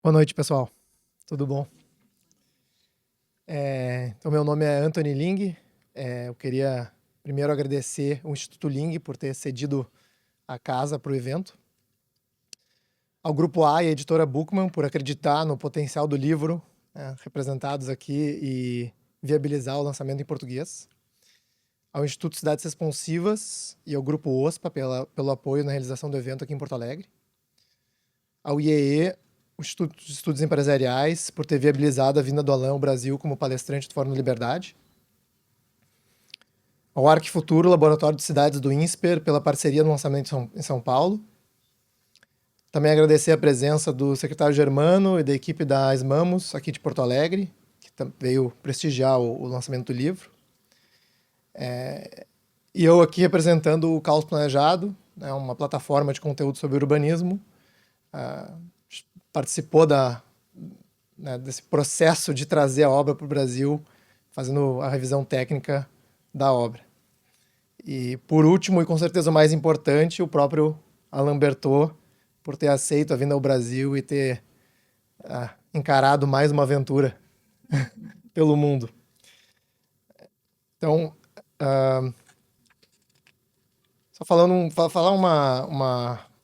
Boa noite, pessoal. Tudo bom? Então, meu nome é Anthony Ling. Eu queria primeiro agradecer o Instituto Ling por ter cedido a casa para o evento. Ao Grupo A e à editora Bookman por acreditar no potencial do livro, representados aqui, e viabilizar o lançamento em português. Ao Instituto Cidades Responsivas e ao Grupo OSPA pelo apoio na realização do evento aqui em Porto Alegre. Ao IEE, o Instituto de Estudos Empresariais, por ter viabilizado a vinda do Alain ao Brasil como palestrante do Fórum da Liberdade. Ao Arquifuturo, Laboratório de Cidades do INSPER, pela parceria no lançamento em São Paulo. Também agradecer a presença do secretário Germano e da equipe da Esmamos, aqui de Porto Alegre, que veio prestigiar o lançamento do livro. E eu aqui representando o Caos Planejado, uma plataforma de conteúdo sobre urbanismo. Participou desse processo de trazer a obra para o Brasil, fazendo a revisão técnica da obra. E, por último, e com certeza o mais importante, o próprio Alain Bertaud, por ter aceito a vinda ao Brasil e ter encarado mais uma aventura pelo mundo. Então, só falar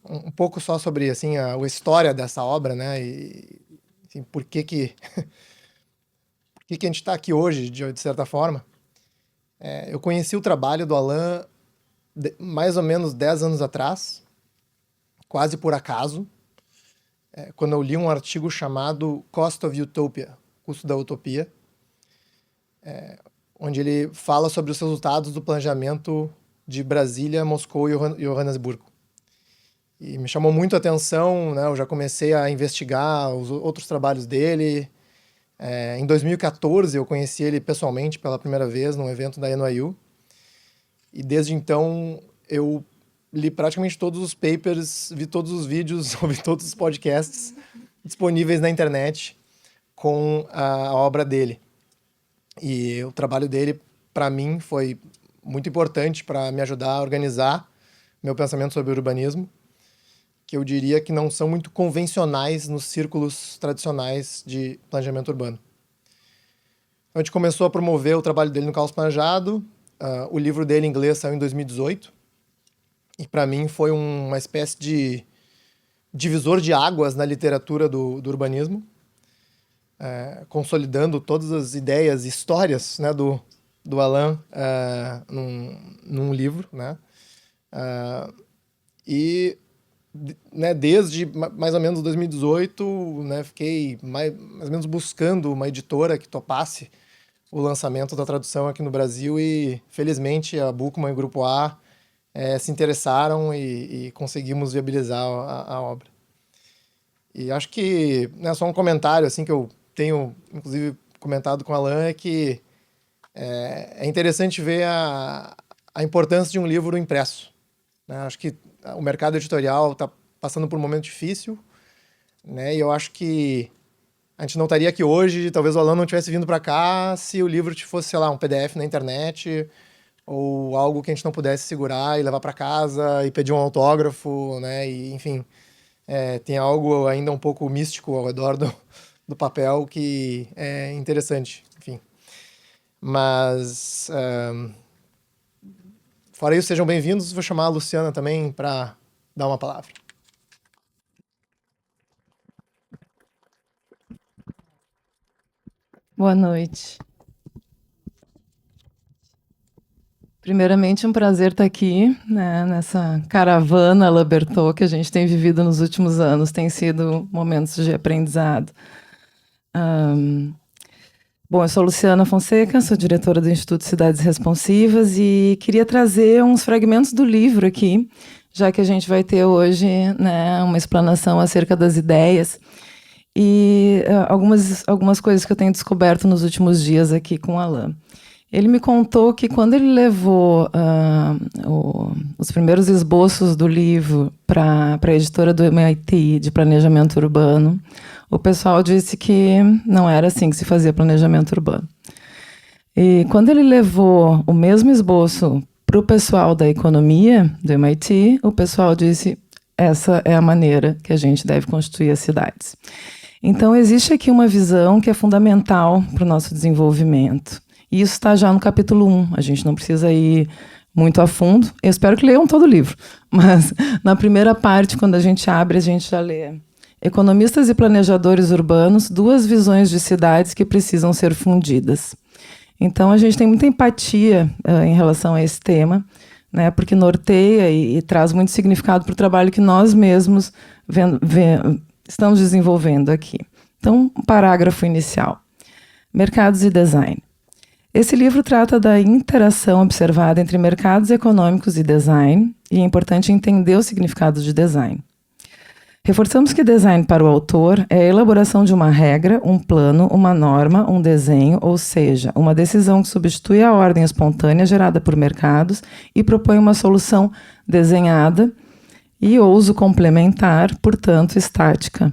um pouco só sobre assim, a história dessa obra, né? E assim, por que a gente está aqui hoje, de certa forma. Eu conheci o trabalho do Alain mais ou menos 10 anos atrás, quase por acaso, quando eu li um artigo chamado Cost of Utopia, Custo da Utopia, onde ele fala sobre os resultados do planejamento de Brasília, Moscou e Johannesburgo. E me chamou muito a atenção, né? Eu já comecei a investigar os outros trabalhos dele. Em 2014, eu conheci ele pessoalmente pela primeira vez num evento da NYU. E desde então, eu li praticamente todos os papers, vi todos os vídeos, ouvi todos os podcasts disponíveis na internet com a obra dele. E o trabalho dele, para mim, foi muito importante para me ajudar a organizar meu pensamento sobre urbanismo, que eu diria que não são muito convencionais nos círculos tradicionais de planejamento urbano. Então, a gente começou a promover o trabalho dele no Caos Planejado. O livro dele em inglês saiu em 2018. E, para mim, foi uma espécie de divisor de águas na literatura do urbanismo, consolidando todas as ideias e histórias, né, do Alain num livro. Né? Né, desde mais ou menos 2018, né, fiquei mais ou menos buscando uma editora que topasse o lançamento da tradução aqui no Brasil e, felizmente, a Bookman e o Grupo A se interessaram e conseguimos viabilizar a obra. E acho que, né, só um comentário assim, que eu tenho, inclusive, comentado com a Alain, é que é interessante ver a importância de um livro impresso. Né? Acho que o mercado editorial está passando por um momento difícil, né? E eu acho que a gente não estaria aqui hoje, talvez o Alain não tivesse vindo para cá, se o livro fosse, sei lá, um PDF na internet ou algo que a gente não pudesse segurar e levar para casa e pedir um autógrafo, né? E, enfim, tem algo ainda um pouco místico ao redor do papel que é interessante, enfim. Mas... fora isso, sejam bem-vindos. Vou chamar a Luciana também para dar uma palavra. Boa noite. Primeiramente, um prazer estar aqui, né, nessa caravana Alain Bertaud que a gente tem vivido nos últimos anos. Tem sido momentos de aprendizado. Bom, eu sou Luciana Fonseca, sou diretora do Instituto Cidades Responsivas e queria trazer uns fragmentos do livro aqui, já que a gente vai ter hoje, né, uma explanação acerca das ideias e algumas coisas que eu tenho descoberto nos últimos dias aqui com o Alain. Ele me contou que quando ele levou os primeiros esboços do livro para a editora do MIT de planejamento urbano, o pessoal disse que não era assim que se fazia planejamento urbano. E quando ele levou o mesmo esboço para o pessoal da economia do MIT, o pessoal disse: essa é a maneira que a gente deve constituir as cidades. Então, existe aqui uma visão que é fundamental para o nosso desenvolvimento. E isso está já no capítulo 1. A gente não precisa ir muito a fundo. Eu espero que leiam todo o livro. Mas, na primeira parte, quando a gente abre, a gente já lê. Economistas e planejadores urbanos, duas visões de cidades que precisam ser fundidas. Então, a gente tem muita empatia em relação a esse tema, né, porque norteia e traz muito significado para o trabalho que nós mesmos estamos desenvolvendo aqui. Então, um parágrafo inicial. Mercados e design. Esse livro trata da interação observada entre mercados econômicos e design, e é importante entender o significado de design. Reforçamos que design para o autor é a elaboração de uma regra, um plano, uma norma, um desenho, ou seja, uma decisão que substitui a ordem espontânea gerada por mercados e propõe uma solução desenhada e ouso complementar, portanto, estática.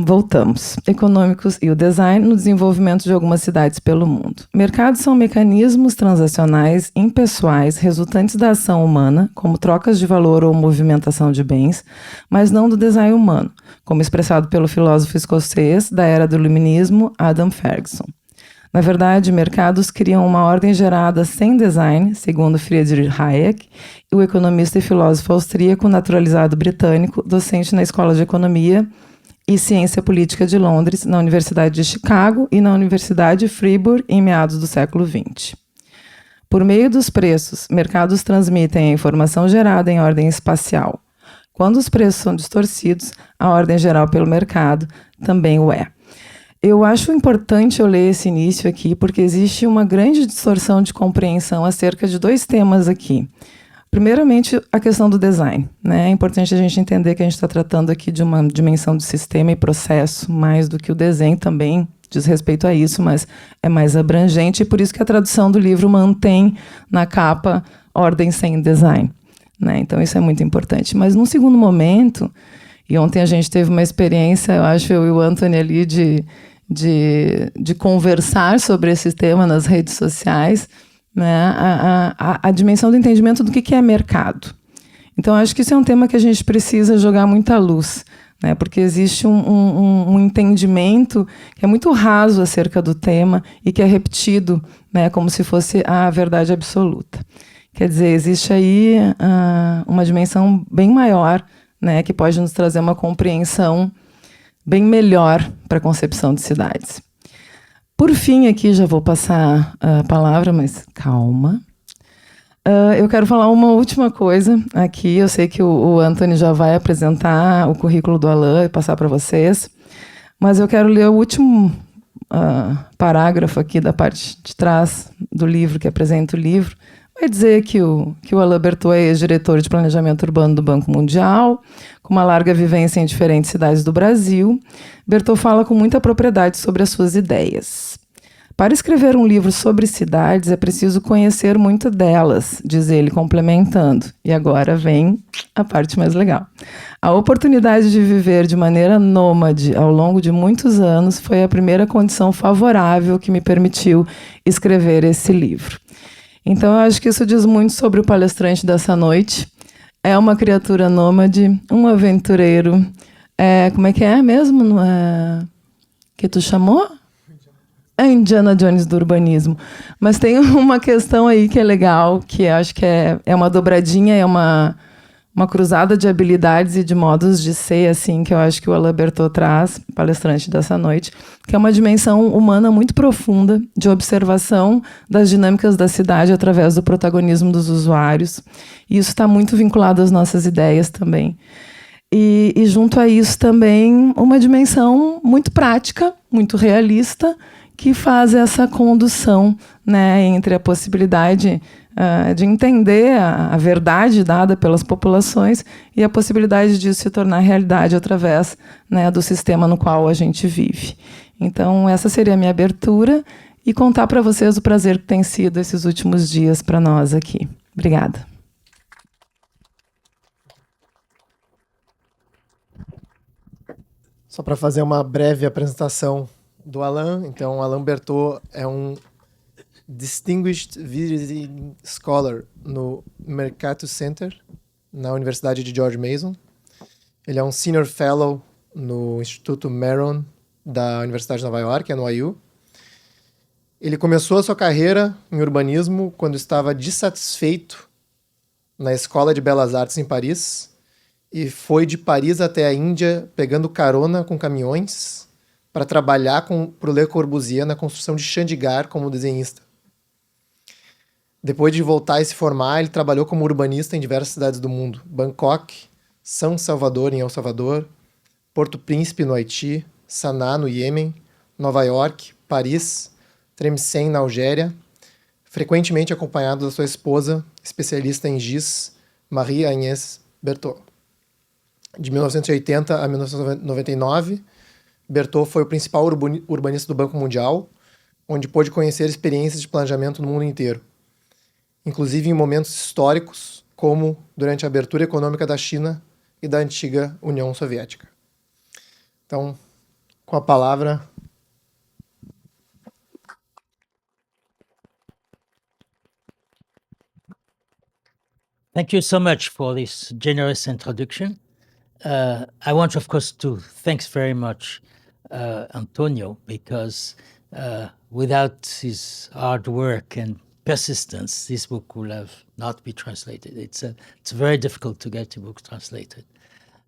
Voltamos. Econômicos e o design no desenvolvimento de algumas cidades pelo mundo. Mercados são mecanismos transacionais impessoais resultantes da ação humana, como trocas de valor ou movimentação de bens, mas não do design humano, como expressado pelo filósofo escocês da era do iluminismo, Adam Ferguson. Na verdade, mercados criam uma ordem gerada sem design, segundo Friedrich Hayek, o economista e filósofo austríaco naturalizado britânico, docente na Escola de Economia e Ciência Política de Londres, na Universidade de Chicago e na Universidade de Fribourg, em meados do século XX. Por meio dos preços, mercados transmitem a informação gerada em ordem espacial. Quando os preços são distorcidos, a ordem geral pelo mercado também o é. Eu acho importante eu ler esse início aqui, porque existe uma grande distorção de compreensão acerca de dois temas aqui. Primeiramente, a questão do design, né? É importante a gente entender que a gente está tratando aqui de uma dimensão de sistema e processo, mais do que o desenho também diz respeito a isso, mas é mais abrangente, e por isso que a tradução do livro mantém na capa ordem sem design, né? Então, isso é muito importante. Mas, num segundo momento, e ontem a gente teve uma experiência, eu acho, eu e o Anthony ali, de conversar sobre esse tema nas redes sociais, né, a dimensão do entendimento do que é mercado. Então, acho que isso é um tema que a gente precisa jogar muita luz, né, porque existe um entendimento que é muito raso acerca do tema e que é repetido, né, como se fosse a verdade absoluta. Quer dizer, existe aí uma dimensão bem maior, né, que pode nos trazer uma compreensão bem melhor para a concepção de cidades. Por fim, aqui já vou passar a palavra, mas calma. Eu quero falar uma última coisa aqui. Eu sei que o Anthony já vai apresentar o currículo do Alain e passar para vocês, mas eu quero ler o último parágrafo aqui da parte de trás do livro, que apresenta o livro. Vai dizer que o Alain Bertaud é ex-diretor de planejamento urbano do Banco Mundial, com uma larga vivência em diferentes cidades do Brasil. Bertaud fala com muita propriedade sobre as suas ideias. Para escrever um livro sobre cidades, é preciso conhecer muito delas, diz ele, complementando. E agora vem a parte mais legal. A oportunidade de viver de maneira nômade ao longo de muitos anos foi a primeira condição favorável que me permitiu escrever esse livro. Então, eu acho que isso diz muito sobre o palestrante dessa noite. É uma criatura nômade, um aventureiro. Como é que é mesmo? Que tu chamou? É Indiana Jones do urbanismo. Mas tem uma questão aí que é legal, que eu acho que é uma dobradinha, é uma cruzada de habilidades e de modos de ser, assim, que eu acho que o Alain Bertaud traz, palestrante dessa noite, que é uma dimensão humana muito profunda de observação das dinâmicas da cidade através do protagonismo dos usuários. E isso está muito vinculado às nossas ideias também. E junto a isso também uma dimensão muito prática, muito realista, que faz essa condução, né, entre a possibilidade de entender a verdade dada pelas populações e a possibilidade disso se tornar realidade através, né, do sistema no qual a gente vive. Então, essa seria a minha abertura e contar para vocês o prazer que tem sido esses últimos dias para nós aqui. Obrigada. Só para fazer uma breve apresentação do Alain. Então, Alain Bertaud é um Distinguished Visiting Scholar no Mercatus Center, na Universidade de George Mason. Ele é um Senior Fellow no Instituto Meron da Universidade de Nova York, NYU. Ele começou a sua carreira em urbanismo quando estava dissatisfeito na Escola de Belas Artes em Paris e foi de Paris até a Índia pegando carona com caminhões para trabalhar para o Le Corbusier na construção de Chandigarh como desenhista. Depois de voltar e se formar, ele trabalhou como urbanista em diversas cidades do mundo: Bangkok, São Salvador, em El Salvador, Porto Príncipe, no Haiti, Saná, no Iêmen, Nova York, Paris, Tlemcen, na Algéria, frequentemente acompanhado da sua esposa, especialista em giz, Marie-Agnès Bertaud. De 1980 a 1999, Bertaud foi o principal urbanista do Banco Mundial, onde pôde conhecer experiências de planejamento no mundo inteiro, inclusive em momentos históricos, como durante a abertura econômica da China e da antiga União Soviética. Então, com a palavra... Thank you so much for this generous introduction. I want, of course, to thanks very much Antonio, because without his hard work and persistence, this book will have not been translated. It's very difficult to get a book translated.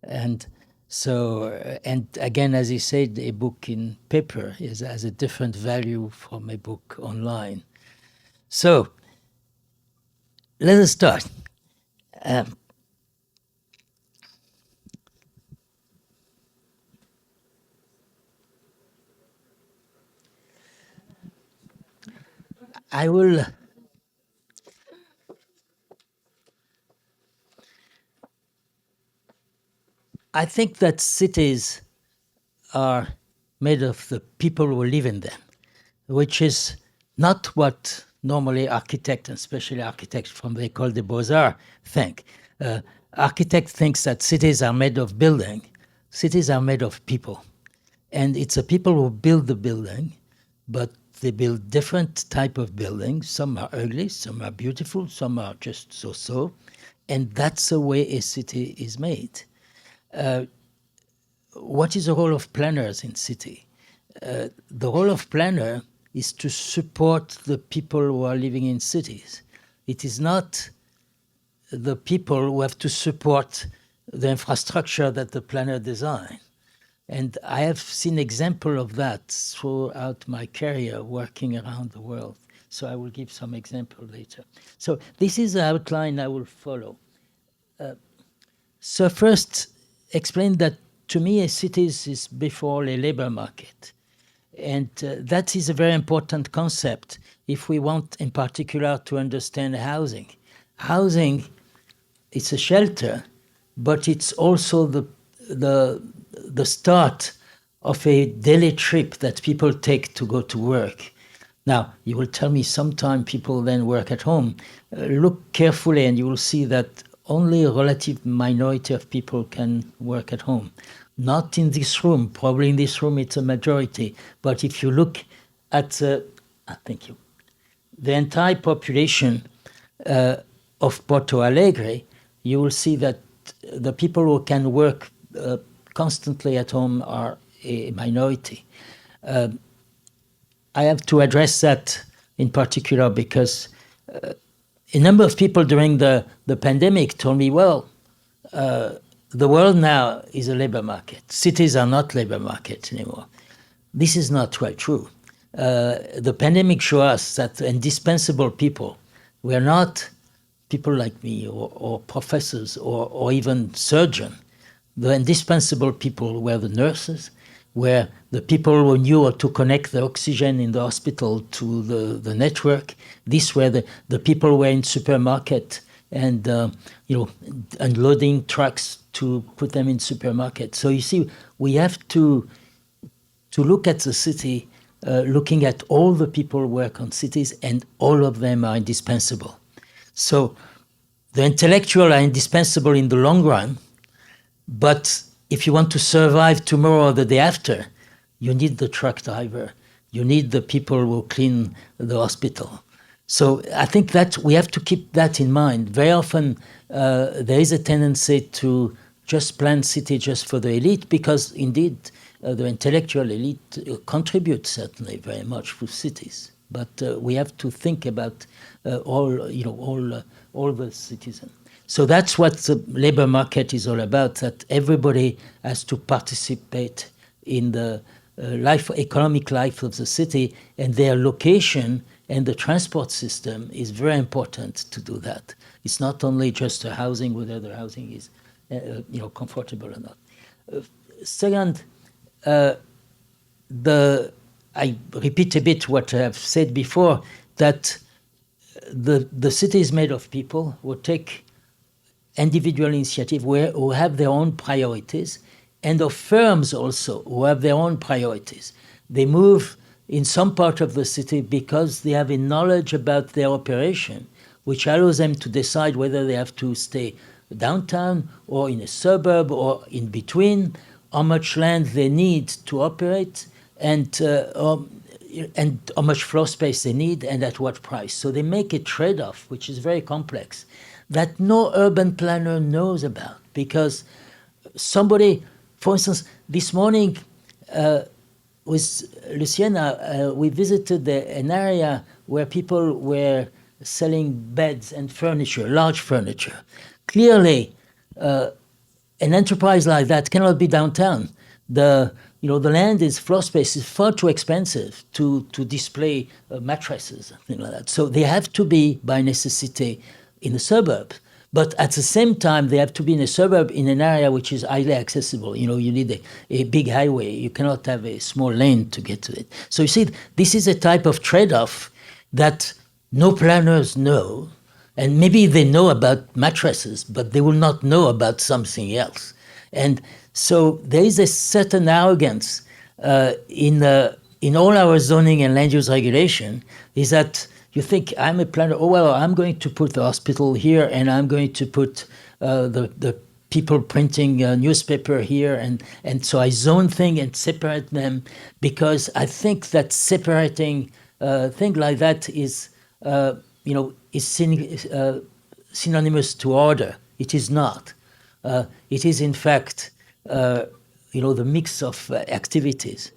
And so, and again, as he said, a book in paper has a different value from a book online. So, let us start. I think that cities are made of the people who live in them, which is not what normally architects, and especially architects from the École des Beaux-Arts, think. Architect thinks that cities are made of building. Cities are made of people. And it's the people who build the building, but they build different type of buildings. Some are ugly, some are beautiful, some are just so-so. And that's the way a city is made. What is the role of planners in city? The role of planner is to support the people who are living in cities. It is not the people who have to support the infrastructure that the planner designs. And I have seen example of that throughout my career working around the world. So I will give some example later. So this is the outline I will follow. So first, explain that to me a city is before a labor market. And that is a very important concept if we want in particular to understand housing. Housing, it's a shelter, but it's also the start of a daily trip that people take to go to work. Now, you will tell me sometime people then work at home. Look carefully and you will see that only a relative minority of people can work at home. Not in this room. Probably in this room it's a majority. But if you look at thank you, the entire population of Porto Alegre, you will see that the people who can work constantly at home are a minority. I have to address that in particular because a number of people during the pandemic told me, well, the world now is a labor market. Cities are not labor markets anymore. This is not quite true. The pandemic showed us that indispensable people were not people like me or professors or even surgeons. The indispensable people were the nurses, were the people who knew how to connect the oxygen in the hospital to the network. These were the people who were in supermarket and unloading trucks to put them in supermarket. So you see, we have to look at the city, looking at all the people who work on cities, and all of them are indispensable. So the intellectual are indispensable in the long run, but if you want to survive tomorrow or the day after, you need the truck driver. You need the people who clean the hospital. So I think that we have to keep that in mind. Very often there is a tendency to just plan city just for the elite, because indeed the intellectual elite contribute certainly very much to cities. But we have to think about all the citizens. So that's what the labor market is all about, that everybody has to participate in the economic life of the city, and their location and the transport system is very important to do that. It's not only just the housing, whether the housing is comfortable or not. Second, I repeat a bit what I've said before, that the city is made of people who take individual initiative, who have their own priorities, and of firms also who have their own priorities. They move in some part of the city because they have a knowledge about their operation, which allows them to decide whether they have to stay downtown or in a suburb or in between, how much land they need to operate, and how much floor space they need, and at what price. So they make a trade-off, which is very complex, that no urban planner knows about, because somebody, for instance, this morning with Luciana, we visited an area where people were selling beds and furniture, large furniture. Clearly, an enterprise like that cannot be downtown. The land is, floor space is far too expensive to display mattresses and things like that. So they have to be, by necessity, in the suburb. But at the same time, they have to be in a suburb in an area which is highly accessible. You need a big highway. You cannot have a small lane to get to it. So you see, this is a type of trade-off that no planners know. And maybe they know about mattresses, but they will not know about something else. And so there is a certain arrogance in all our zoning and land use regulation, is that you think, I'm a planner, oh, well, I'm going to put the hospital here, and I'm going to put the people printing newspaper here, and so I zone things and separate them, because I think that separating things like that is synonymous to order. It is not. It is, in fact, the mix of activities.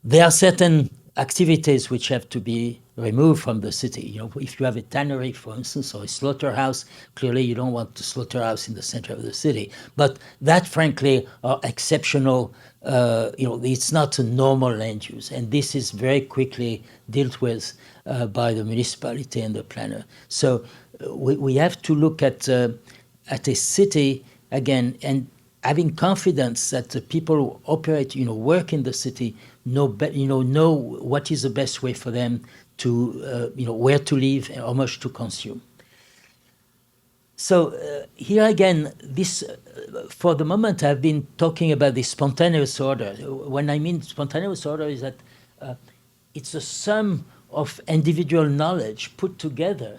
There are certain activities which have to be removed from the city. If you have a tannery, for instance, or a slaughterhouse, clearly you don't want the slaughterhouse in the center of the city. But that, frankly, are exceptional. It's not a normal land use, and this is very quickly dealt with by the municipality and the planner. So we have to look at a city again, and having confidence that the people who operate, work in the city, know what is the best way for them to, where to live and how much to consume. So here again, this, for the moment, I've been talking about the spontaneous order. When I mean spontaneous order, is that it's a sum of individual knowledge put together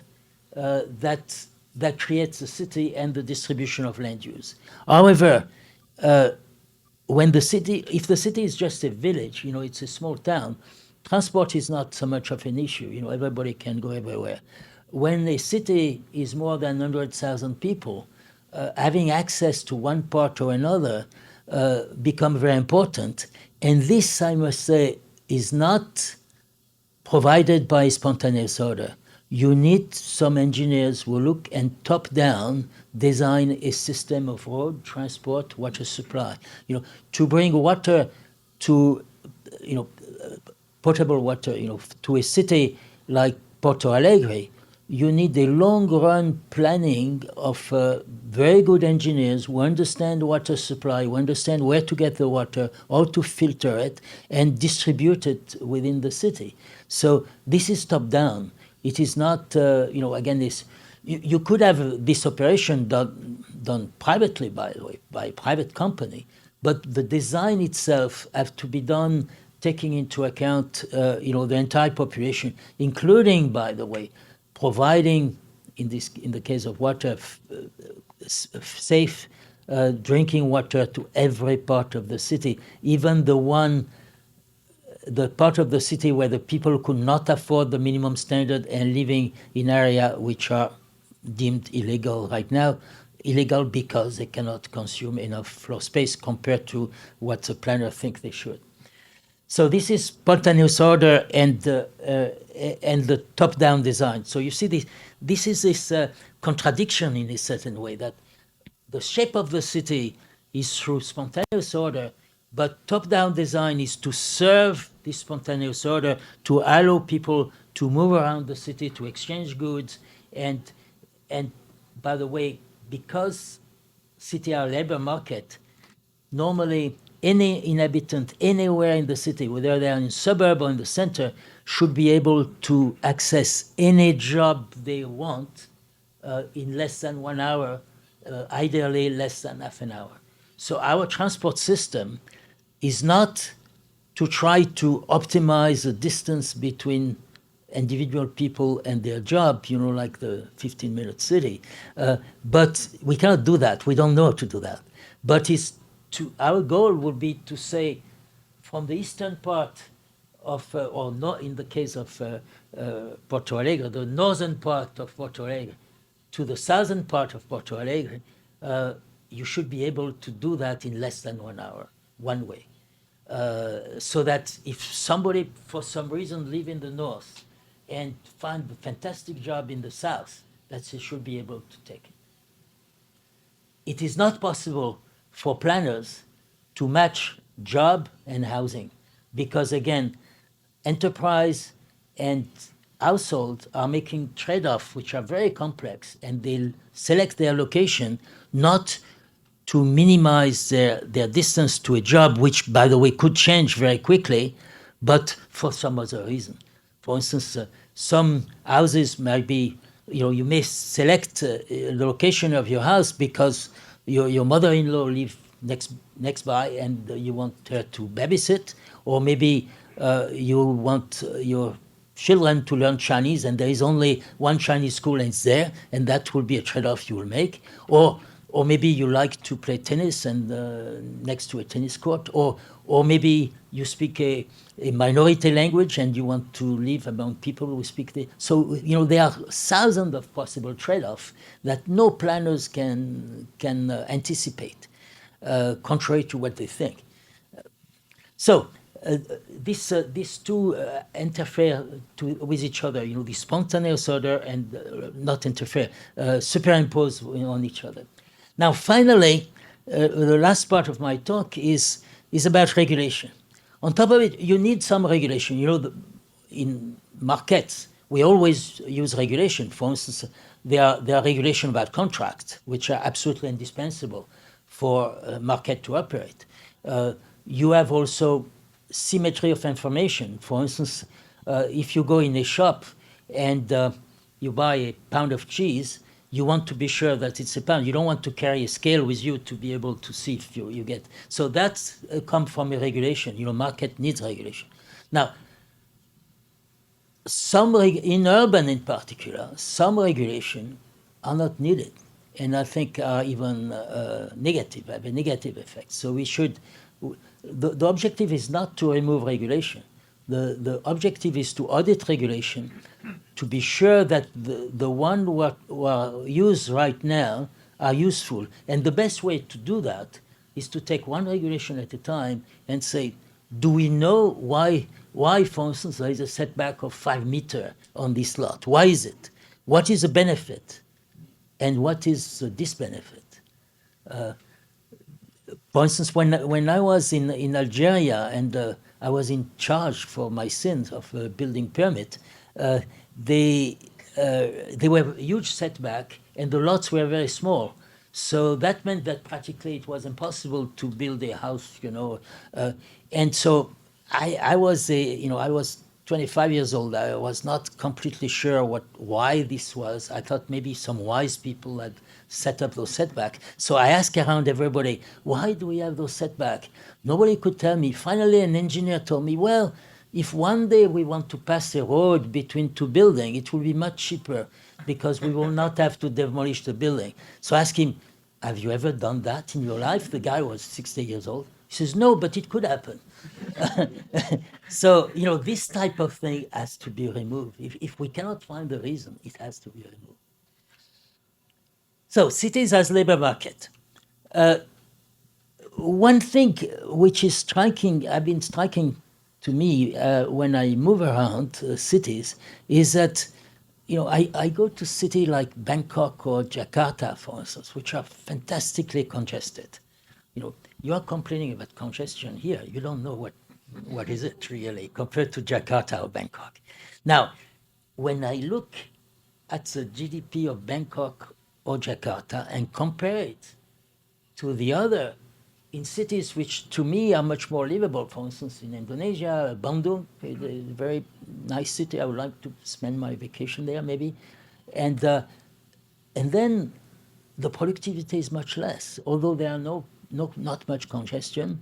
that creates the city and the distribution of land use. However, if the city is just a village, it's a small town, transport is not so much of an issue. Everybody can go everywhere. When a city is more than 100,000 people, having access to one part or another become very important. And this, I must say, is not provided by spontaneous order. You need some engineers who look and top-down design a system of road, transport, water supply. To bring water to, potable water, to a city like Porto Alegre, you need a long-run planning of very good engineers who understand water supply, who understand where to get the water, how to filter it, and distribute it within the city. So this is top-down. It is not, again, this. You could have this operation done privately, by the way, by a private company, but the design itself have to be done taking into account, the entire population, including, by the way, providing, in the case of water, safe drinking water to every part of the city, even the part of the city where the people could not afford the minimum standard and living in areas which are deemed illegal right now. illegal because they cannot consume enough floor space compared to what the planner think they should. So this is spontaneous order and the top-down design. So you see this is this contradiction in a certain way, that the shape of the city is through spontaneous order, but top-down design is to serve this spontaneous order, to allow people to move around the city, to exchange goods, and by the way, because city are a labor market, normally any inhabitant anywhere in the city, whether they are in suburb or in the center, should be able to access any job they want in less than 1 hour, ideally less than half an hour. So our transport system is not to try to optimize the distance between individual people and their job, like the 15-minute city. But we cannot do that. We don't know how to do that. But our goal would be to say, from the eastern part of, or not in the case of Porto Alegre, the northern part of Porto Alegre, to the southern part of Porto Alegre, you should be able to do that in less than 1 hour, one way. So that if somebody, for some reason, live in the north and find a fantastic job in the south, that they should be able to take it. It is not possible for planners to match job and housing because, again, enterprise and households are making trade-offs which are very complex, and they'll select their location not to minimize their distance to a job, which, by the way, could change very quickly, but for some other reason. For instance, some houses might be, you may select the location of your house because your mother-in-law lives next by and you want her to babysit, or maybe you want your children to learn Chinese and there is only one Chinese school and it's there, and that will be a trade-off you will make. Or maybe you like to play tennis and next to a tennis court, or maybe you speak a minority language and you want to live among people who speak the. So there are thousands of possible trade-offs that no planners can anticipate, contrary to what they think. So these two interfere with each other. The spontaneous order and not interfere, superimpose on each other. Now, finally, the last part of my talk is about regulation. On top of it, you need some regulation. In markets, we always use regulation. For instance, there are regulations about contracts, which are absolutely indispensable for a market to operate. You have also symmetry of information. For instance, if you go in a shop and you buy a pound of cheese, you want to be sure that it's a pound. You don't want to carry a scale with you to be able to see if you get. So that's come from a regulation. Market needs regulation. Now, in urban in particular, some regulation are not needed, and I think are even negative, have a negative effect. So we should. The objective is not to remove regulation. The objective is to audit regulation, to be sure that the one who are used right now are useful. And the best way to do that is to take one regulation at a time and say, do we know why, for instance, there is a setback of 5 meters on this lot? Why is it? What is the benefit? And what is the disbenefit? For instance, when I was in Algeria and I was in charge for my sins of a building permit, they were a huge setback and the lots were very small. So that meant that practically it was impossible to build a house, and so I was 25 years old. I was not completely sure why this was. I thought maybe some wise people had set up those setbacks. So I asked around everybody, why do we have those setbacks? Nobody could tell me. Finally, an engineer told me, well, if one day we want to pass a road between two buildings, it will be much cheaper because we will not have to demolish the building. So I asked him, have you ever done that in your life? The guy was 60 years old. He says, no, but it could happen. So, this type of thing has to be removed. If we cannot find the reason, it has to be removed. So cities as labor market. One thing which is striking to me when I move around cities is that, I go to city like Bangkok or Jakarta, for instance, which are fantastically congested. You are complaining about congestion here. You don't know what is it really compared to Jakarta or Bangkok. Now, when I look at the GDP of Bangkok or Jakarta and compare it to the other in cities which to me are much more livable, for instance, in Indonesia, Bandung, a very nice city. I would like to spend my vacation there maybe. And then the productivity is much less, although there are not much congestion.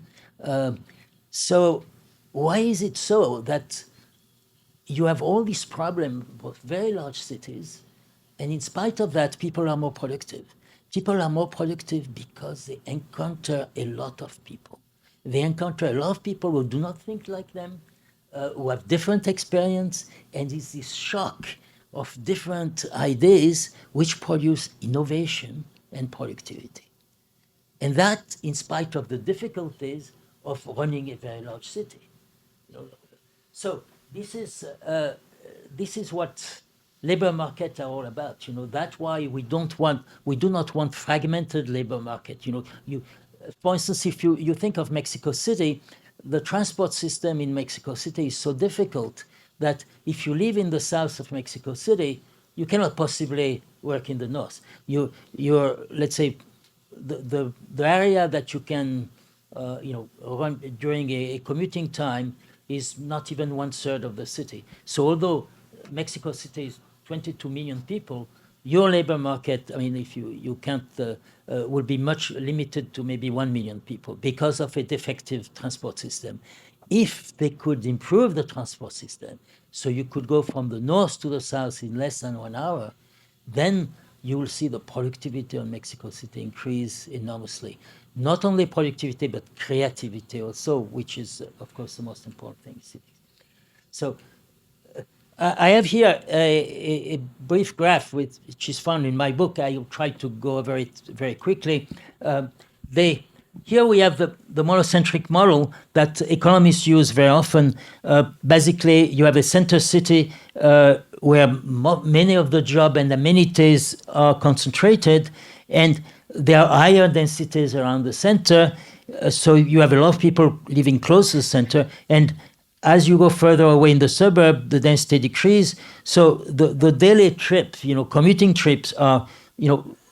So why is it so that you have all these problems with very large cities, and in spite of that, people are more productive? People are more productive because they encounter a lot of people. They encounter a lot of people who do not think like them, who have different experience, and it's this shock of different ideas which produce innovation and productivity. And that, in spite of the difficulties of running a very large city. So this is what labor markets are all about. That's why we do not want fragmented labor market. For instance, if you think of Mexico City, the transport system in Mexico City is so difficult that if you live in the south of Mexico City, you cannot possibly work in the north. You're let's say the area that you can run during a commuting time is not even 1/3 of the city. So although Mexico City is 22 million people, your labor market, if you count will be much limited to maybe 1 million people because of a defective transport system. If they could improve the transport system, so you could go from the north to the south in less than 1 hour, then you will see the productivity of Mexico City increase enormously. Not only productivity, but creativity also, which is, of course, the most important thing in cities. So I have here a brief graph which is found in my book. I will try to go over it very quickly. Here we have the monocentric model that economists use very often. Basically, you have a center city where many of the job and amenities are concentrated, and there are higher densities around the center. So you have a lot of people living close to the center, and as you go further away in the suburb, the density decreases. So the daily trip, commuting trips are,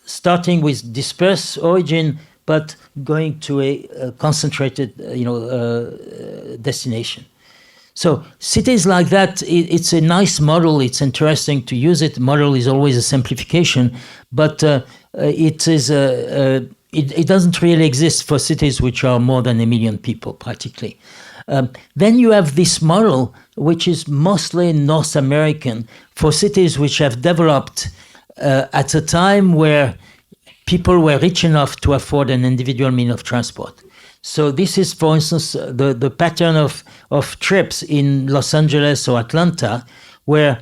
starting with dispersed origin, but going to a concentrated, destination. So cities like that, it's a nice model. It's interesting to use it. Model is always a simplification, but it doesn't really exist for cities which are more than 1 million people, practically. Then you have this model, which is mostly North American, for cities which have developed at a time where people were rich enough to afford an individual means of transport. So this is, for instance, the pattern of trips in Los Angeles or Atlanta, where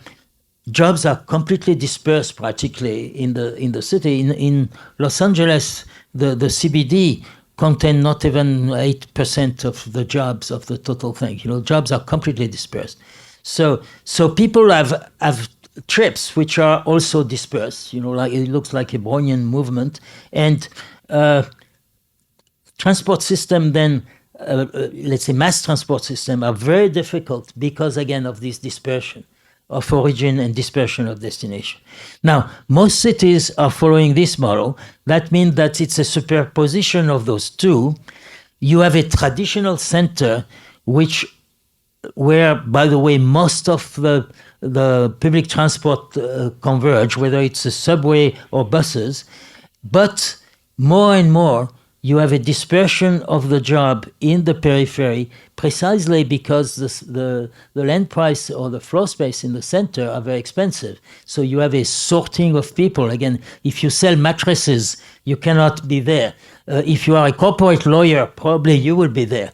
jobs are completely dispersed practically in the city. In Los Angeles, the CBD contain not even 8% of the jobs of the total thing. Jobs are completely dispersed. So people have trips which are also dispersed. Like it looks like a Brownian movement, and transport system then, let's say mass transport system, are very difficult because again of this dispersion of origin and dispersion of destination. Now, most cities are following this model. That means that it's a superposition of those two. You have a traditional center, where, by the way, most of the public transport converge, whether it's a subway or buses. But more and more, you have a dispersion of the job in the periphery, precisely because the land price or the floor space in the center are very expensive. So you have a sorting of people. Again, if you sell mattresses, you cannot be there. If you are a corporate lawyer, probably you will be there.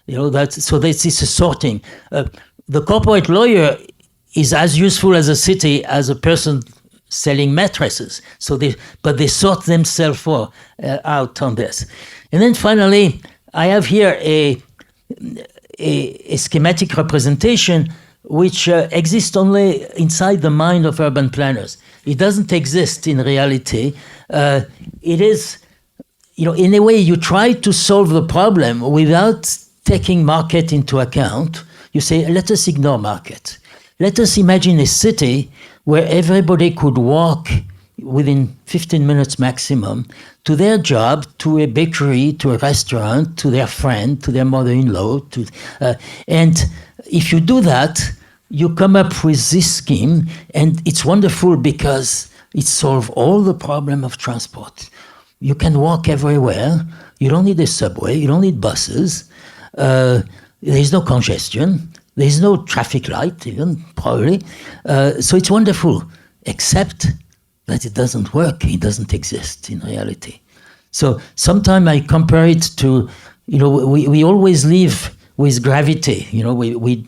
So this is a sorting. The corporate lawyer is as useful as a city as a person selling mattresses. But they sort themselves out on this. And then finally, I have here a schematic representation which exists only inside the mind of urban planners. It doesn't exist in reality. It is, in a way, you try to solve the problem without taking market into account. You say, let us ignore market. Let us imagine a city where everybody could walk within 15 minutes maximum to their job, to a bakery, to a restaurant, to their friend, to their mother-in-law. And if you do that, you come up with this scheme, and it's wonderful because it solves all the problem of transport. You can walk everywhere. You don't need a subway. You don't need buses. There is no congestion. There is no traffic light, even, probably. So it's wonderful, except that it doesn't work. It doesn't exist in reality. So sometimes I compare it to, we always live with gravity. We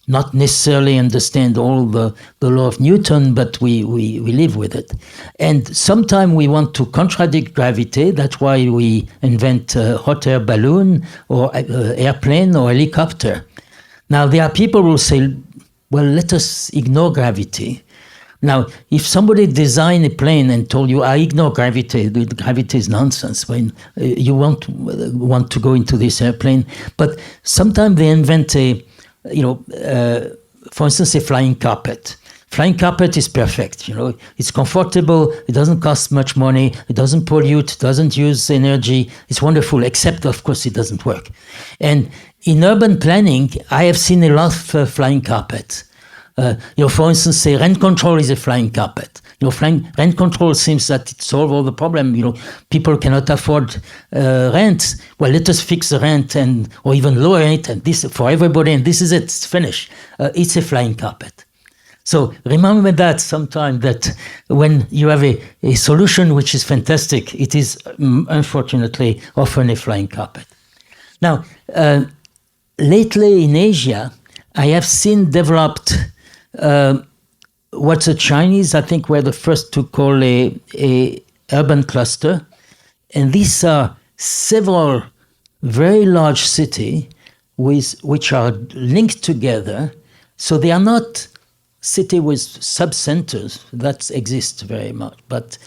not necessarily understand all the law of Newton, but we live with it. And sometimes we want to contradict gravity. That's why we invent a hot air balloon or airplane or helicopter. Now, there are people who say, well, let us ignore gravity. Now, if somebody designed a plane and told you, I ignore gravity is nonsense, when you won't want to go into this airplane. But sometimes they invent for instance, a flying carpet. Flying carpet is perfect, It's comfortable, it doesn't cost much money, it doesn't pollute, it doesn't use energy. It's wonderful, except, of course, it doesn't work. And in urban planning, I have seen a lot of flying carpets. For instance, say rent control is a flying carpet. Rent control seems that it solves all the problem. People cannot afford rent. Well, let us fix the rent or even lower it, and this for everybody, and this is it. It's finished. It's a flying carpet. So remember that sometime, that when you have a solution which is fantastic, it is unfortunately often a flying carpet. Now, lately in Asia, I have seen developed what the Chinese, I think, were the first to call a urban cluster. And these are several very large cities which are linked together. So they are not cities with sub-centers that exist very much, but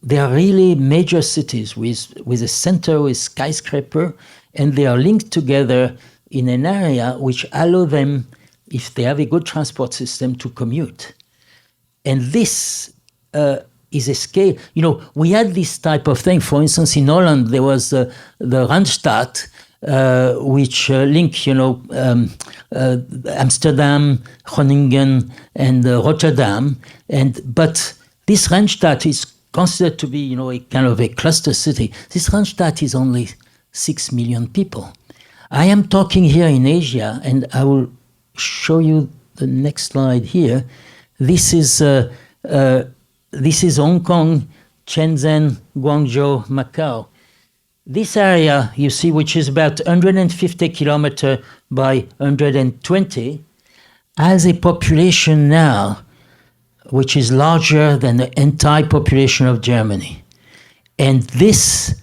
they are really major cities with a center with skyscraper, and they are linked together in an area which allow them, if they have a good transport system, to commute. And this is a scale. We had this type of thing. For instance, in Holland, there was the Randstad, which link, Amsterdam, Groningen, and Rotterdam. But this Randstad is considered to be, a kind of a cluster city. This Randstad is only 6 million people. I am talking here in Asia, and I will show you the next slide here. This is Hong Kong, Shenzhen, Guangzhou, Macau. This area, you see, which is about 150 kilometers by 120, has a population now which is larger than the entire population of Germany. And this,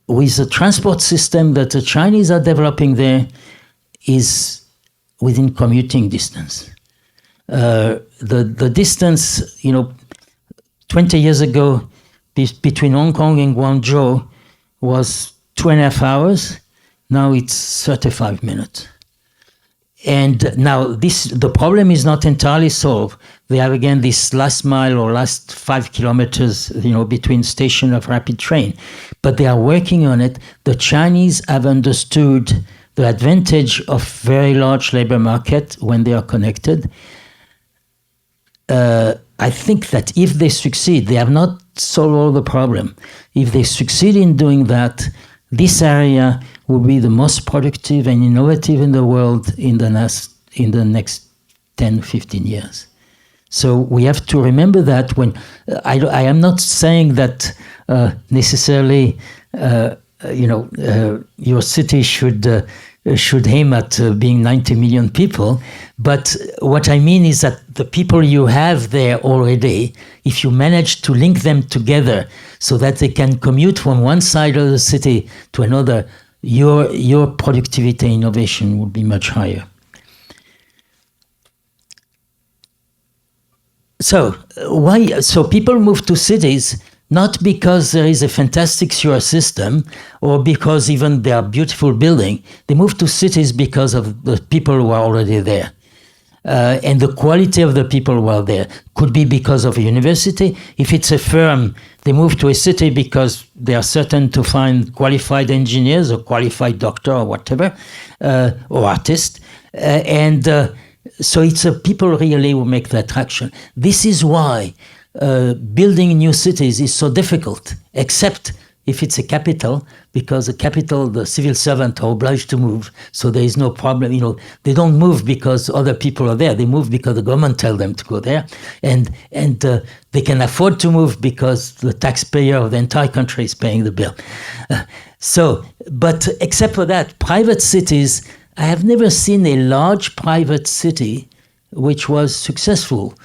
with the transport system that the Chinese are developing there, is within commuting distance. The distance, 20 years ago, between Hong Kong and Guangzhou was 2.5 hours. Now it's 35 minutes. And now the problem is not entirely solved. They have again this last mile or last 5 kilometers, between station of rapid train. But they are working on it. The Chinese have understood the advantage of very large labor market when they are connected. I think that if they succeed, they have not solved all the problem. If they succeed in doing that, this area will be the most productive and innovative in the world in the next 10, 15 years. So we have to remember that when I am not saying that necessarily your city should should aim at being 90 million people. But what I mean is that the people you have there already, if you manage to link them together so that they can commute from one side of the city to another, your productivity and innovation will be much higher. So why? So people move to cities not because there is a fantastic sewer system or because even there are beautiful buildings. They move to cities because of the people who are already there. And the quality of the people who are there could be because of a university. If it's a firm, they move to a city because they are certain to find qualified engineers or qualified doctor or whatever, or artist. So it's people really who make the attraction. This is why building new cities is so difficult, except if it's a capital, because the capital, the civil servants are obliged to move, so there is no problem. They don't move because other people are there. They move because the government tells them to go there, and they can afford to move because the taxpayer of the entire country is paying the bill. But except for that, private cities, I have never seen a large private city which was successful.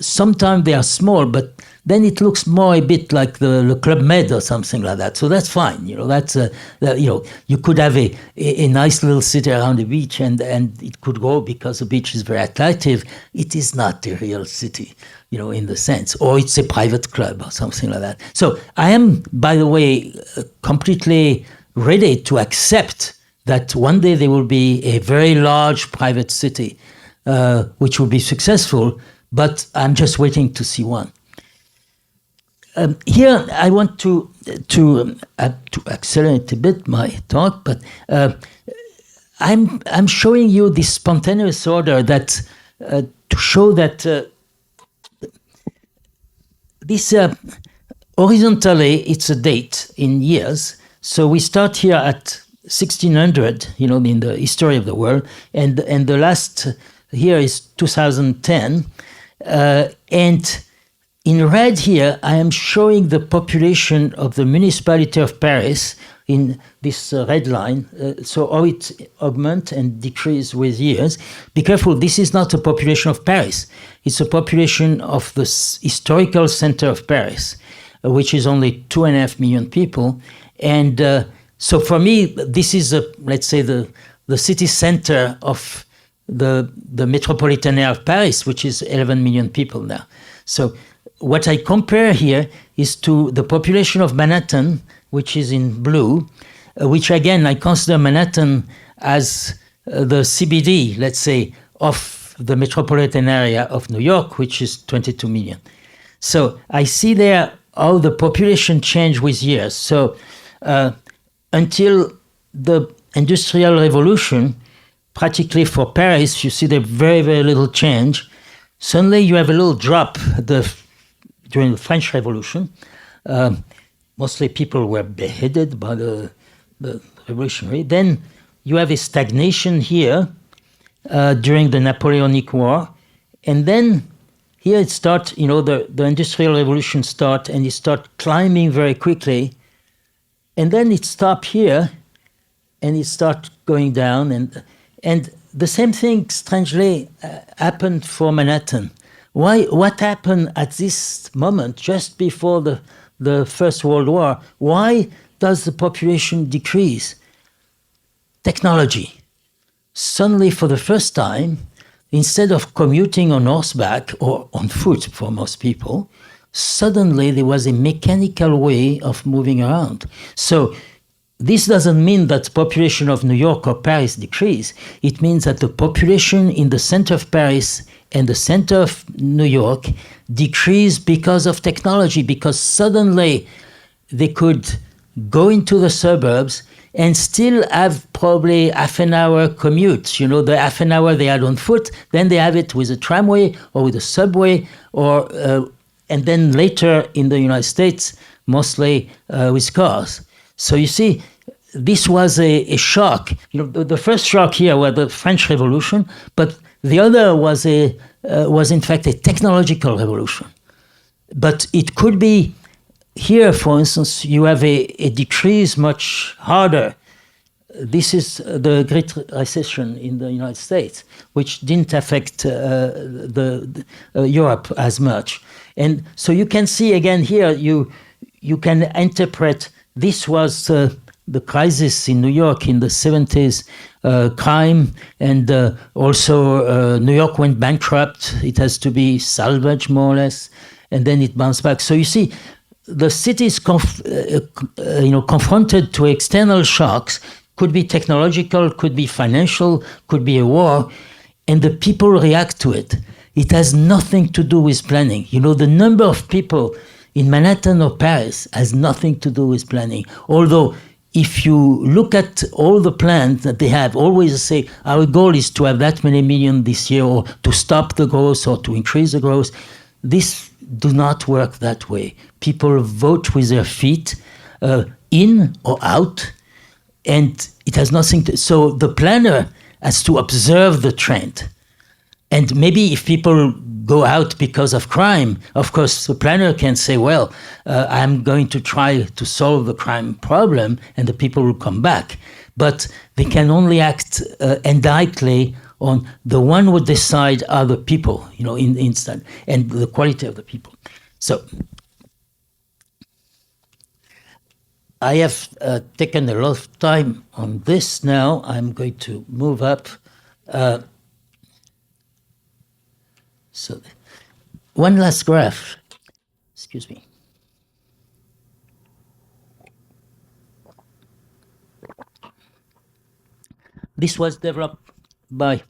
Sometimes they are small, but then it looks more a bit like the Club Med or something like that. So that's fine. You could have a nice little city around the beach, and it could grow because the beach is very attractive. It is not a real city, in the sense, or it's a private club or something like that. So I am, by the way, completely ready to accept that one day there will be a very large private city which will be successful, but I'm just waiting to see one. Here I want to accelerate a bit my talk, but I'm showing you this spontaneous order that to show that this horizontally it's a date in years. So we start here at 1600, in the history of the world, and the last here is 2010, and in red here I am showing the population of the municipality of Paris in this red line. So how it augments and decreases with years. Be careful, this is not a population of Paris. It's a population of the historical center of Paris, which is only 2.5 million people, and so for me, this is, let's say, the city center of the metropolitan area of Paris, which is 11 million people now. So what I compare here is to the population of Manhattan, which is in blue, which again, I consider Manhattan as the CBD, let's say, of the metropolitan area of New York, which is 22 million. So I see there how the population changed with years. So until the Industrial Revolution, practically for Paris, you see there very, very little change. Suddenly you have a little drop during the French Revolution. Mostly people were beheaded by the revolutionary. Then you have a stagnation here during the Napoleonic War. And then here it starts, the Industrial Revolution starts, and it starts climbing very quickly. And then it stopped here, and it started going down. And the same thing, strangely, happened for Manhattan. What happened at this moment, just before the First World War? Why does the population decrease? Technology. Suddenly, for the first time, instead of commuting on horseback or on foot for most people, suddenly there was a mechanical way of moving around. So this doesn't mean that the population of New York or Paris decreased. It means that the population in the center of Paris and the center of New York decreased because of technology, because suddenly they could go into the suburbs and still have probably half an hour commute. The half an hour they had on foot, then they have it with a tramway or with a subway, or and then later in the United States, mostly with cars. So you see, this was a shock. The first shock here was the French Revolution, but the other was in fact a technological revolution. But it could be here, for instance, you have a decrease much harder this is the Great Recession in the United States, which didn't affect Europe as much. And so you can see again here, you can interpret this was the crisis in New York in the 70s, crime, and also New York went bankrupt. It has to be salvaged more or less, and then it bounced back. So you see, the city is confronted to external shocks, could be technological, could be financial, could be a war, and the people react to it. It has nothing to do with planning. You know, the number of people in Manhattan or Paris has nothing to do with planning. Although, if you look at all the plans that they have, always say, our goal is to have that many million this year, or to stop the growth, or to increase the growth. This do not work that way. People vote with their feet, in or out, and it has nothing to... So the planner has to observe the trend. And maybe if people go out because of crime, of course, the planner can say, well, I'm going to try to solve the crime problem, and the people will come back. But they can only act indirectly on the one who decide are the people, you know, instant, and the quality of the people. So I have taken a lot of time on this now. I'm going to move up. So one last graph. Excuse me. This was developed by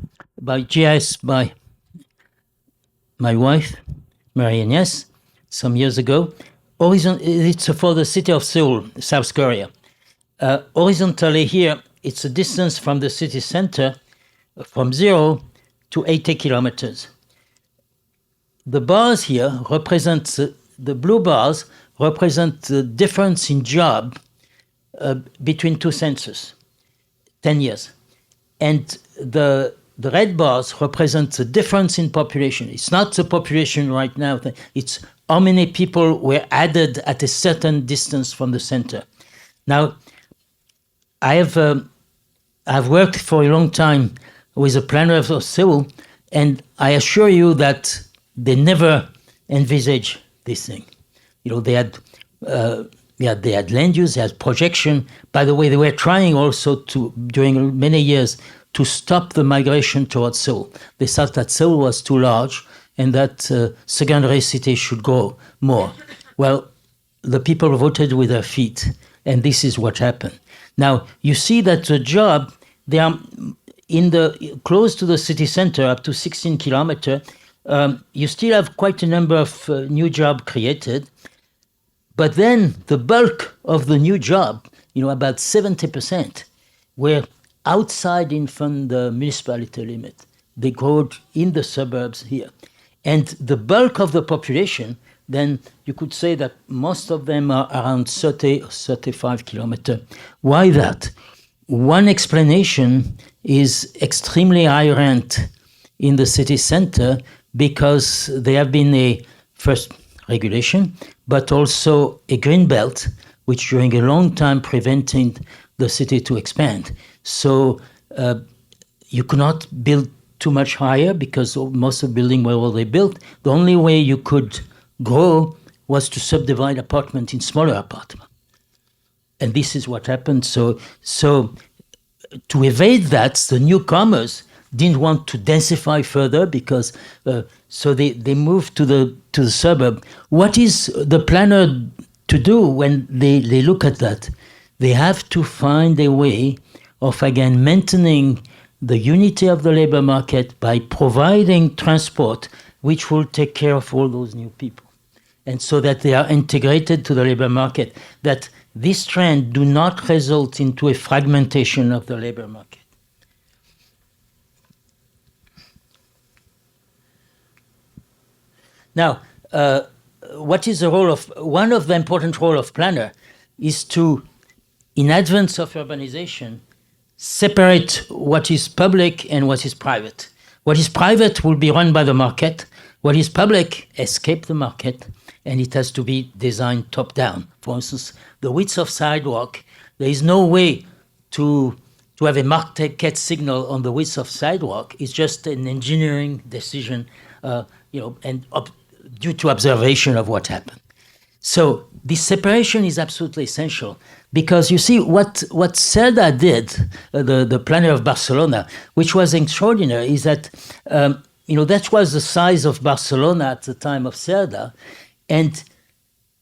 GIS by my wife, Marie-Agnès, some years ago. It's for the city of Seoul, South Korea. Horizontally here, it's a distance from the city center from 0 to 80 kilometers. The bars here represent, the blue bars represent the difference in job between two censuses, 10 years. And the red bars represent the difference in population. It's not the population right now, it's how many people were added at a certain distance from the center. Now, I've worked for a long time with a planner of Seoul, and I assure you that they never envisaged this thing. You know, they had land use, they had projection. By the way, they were trying also to, during many years, to stop the migration towards Seoul. They thought that Seoul was too large and that secondary cities should grow more. Well, the people voted with their feet, and this is what happened. Now, you see that the job, they are in the close to the city center, up to 16 kilometers. You still have quite a number of new jobs created, but then the bulk of the new job, you know, about 70%, were outside in from the municipality limit. They grew in the suburbs here. And the bulk of the population, then you could say that most of them are around 30 or 35 kilometers. Why that? One explanation is extremely high rent in the city center, because there have been a first regulation, but also a green belt, which during a long time prevented the city to expand. So you could not build too much higher because most of the buildings were already built. The only way you could grow was to subdivide apartments in smaller apartments. And this is what happened. So to evade that, the newcomers didn't want to densify further, because so they moved to the suburb. What is the planner to do when they look at that? They have to find a way of, again, maintaining the unity of the labor market by providing transport which will take care of all those new people. And so that they are integrated to the labor market, that this trend do not result into a fragmentation of the labor market. Now, what is the role of, one of the important role of planner is to, in advance of urbanization, separate what is public and what is private. What is private will be run by the market. What is public escape the market, and it has to be designed top down. For instance, the width of sidewalk, there is no way to to have a market signal on the width of sidewalk is just an engineering decision, and due to observation of what happened. So this separation is absolutely essential because you see what Cerda did, the planner of Barcelona, which was extraordinary, is that that was the size of Barcelona at the time of Cerda, and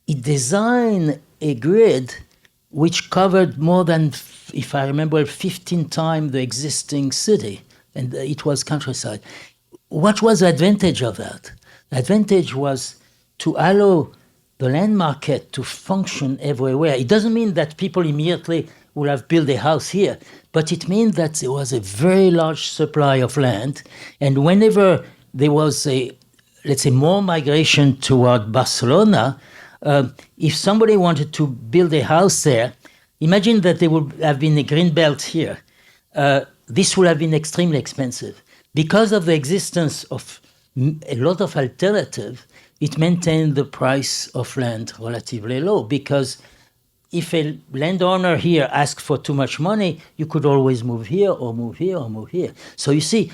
he designed a grid which covered more than, if I remember, 15 times the existing city, and it was countryside. What was the advantage of that? The advantage was to allow the land market to function everywhere. It doesn't mean that people immediately will have built a house here, but it means that there was a very large supply of land, and whenever there was let's say, more migration toward Barcelona, if somebody wanted to build a house there, imagine that there would have been a green belt here. This would have been extremely expensive. Because of the existence of a lot of alternative, it maintained the price of land relatively low, because if a landowner here asked for too much money, you could always move here or move here or move here. So you see,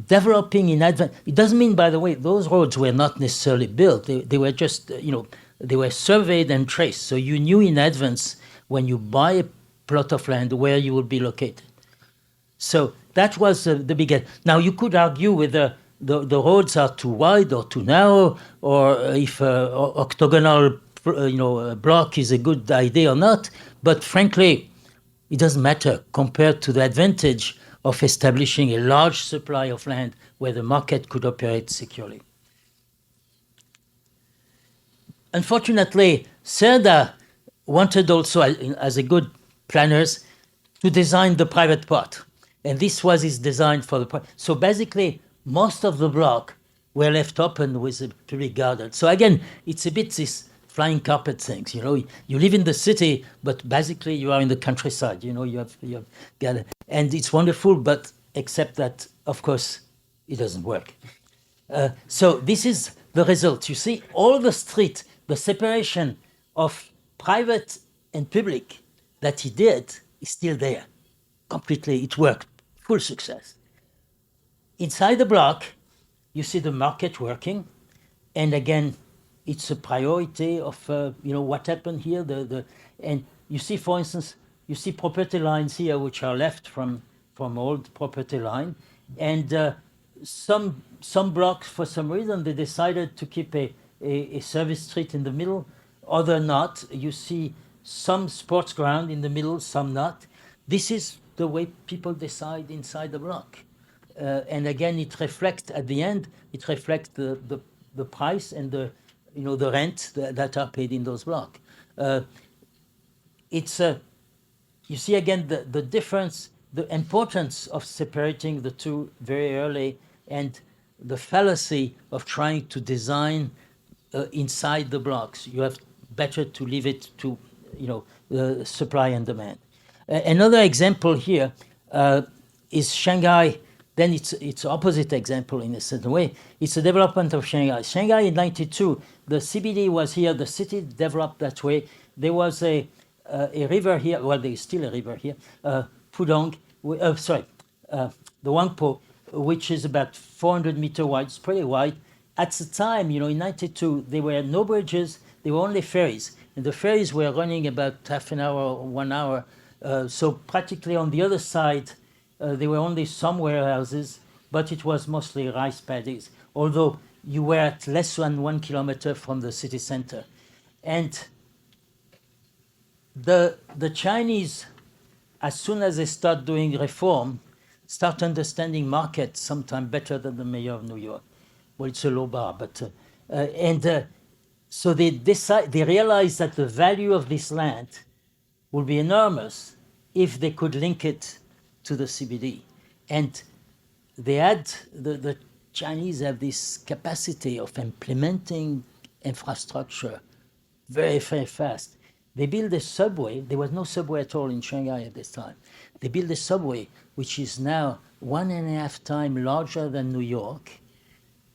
developing in advance, it doesn't mean, by the way, those roads were not necessarily built. They were just, they were surveyed and traced. So you knew in advance when you buy a plot of land where you would be located. So that was the beginning. Now you could argue whether the roads are too wide or too narrow, or if octagonal block is a good idea or not. But frankly, it doesn't matter compared to the advantage of establishing a large supply of land where the market could operate securely. Unfortunately, Cerda wanted also, as a good planners, to design the private part. And this was his design for the private. So basically, most of the block were left open with a public garden. So again, it's a bit this flying carpet things. You live in the city, but basically you are in the countryside. You have garden. And it's wonderful, but except that, of course, it doesn't work. So this is the result. You see, all the street, the separation of private and public that he did is still there. Completely, it worked. Full success. Inside the block, you see the market working. And again, it's a priority of, what happened here. And you see, for instance, you see property lines here, which are left from old property line. And some blocks, for some reason, they decided to keep a service street in the middle, other not. You see some sports ground in the middle, some not. This is the way people decide inside the block. And again, it reflects, at the end, it reflects the price and the rent that are paid in those blocks. You see again the difference, the importance of separating the two very early, and the fallacy of trying to design inside the blocks. You have better to leave it to the supply and demand. Another example here is Shanghai. Then it's opposite example in a certain way. It's the development of Shanghai. Shanghai in '92, the CBD was here. The city developed that way. There was a river here. Well, there is still a river here. Pudong, the Wangpo, which is about 400 meters wide. It's pretty wide. At the time, in '92, there were no bridges. There were only ferries, and the ferries were running about half an hour or 1 hour. So practically on the other side, there were only some warehouses, but it was mostly rice paddies, although you were at less than 1 kilometer from the city center. And the Chinese, as soon as they start doing reform, start understanding markets sometimes better than the mayor of New York. Well, it's a low bar, but so they realize that the value of this land would be enormous if they could link it to the CBD. And they had, the Chinese have this capacity of implementing infrastructure very, very fast. They built a subway. There was no subway at all in Shanghai at this time. They built a subway which is now 1.5 times larger than New York.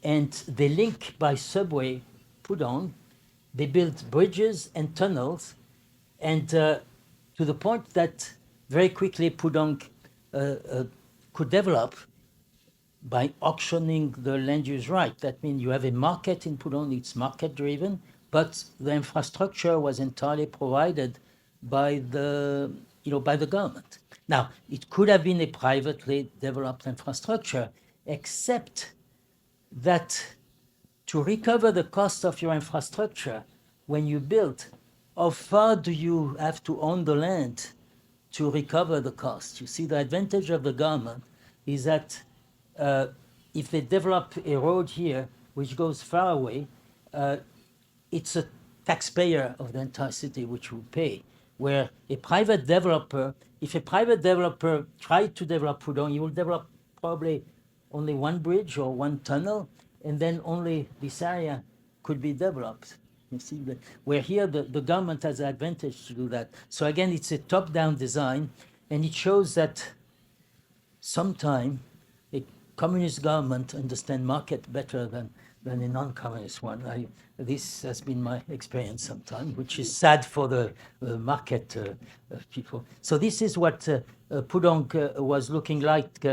And they link by subway Pudong. They built bridges and tunnels, and to the point that very quickly Pudong could develop by auctioning the land use right. That means you have a market in Pudong, it's market driven, but the infrastructure was entirely provided by the, by the government. Now, it could have been a privately developed infrastructure, except that to recover the cost of your infrastructure when you build, how far do you have to own the land to recover the cost? You see, the advantage of the government is that if they develop a road here which goes far away, it's a taxpayer of the entire city which will pay. Where a private developer, if a private developer tried to develop Pudong, he will develop probably only one bridge or one tunnel, and then only this area could be developed. You see, where here the government has the advantage to do that. So again, it's a top-down design, and it shows that sometime a communist government understands market better than a non-communist one. This has been my experience sometime, which is sad for the market people. So this is what Pudong was looking like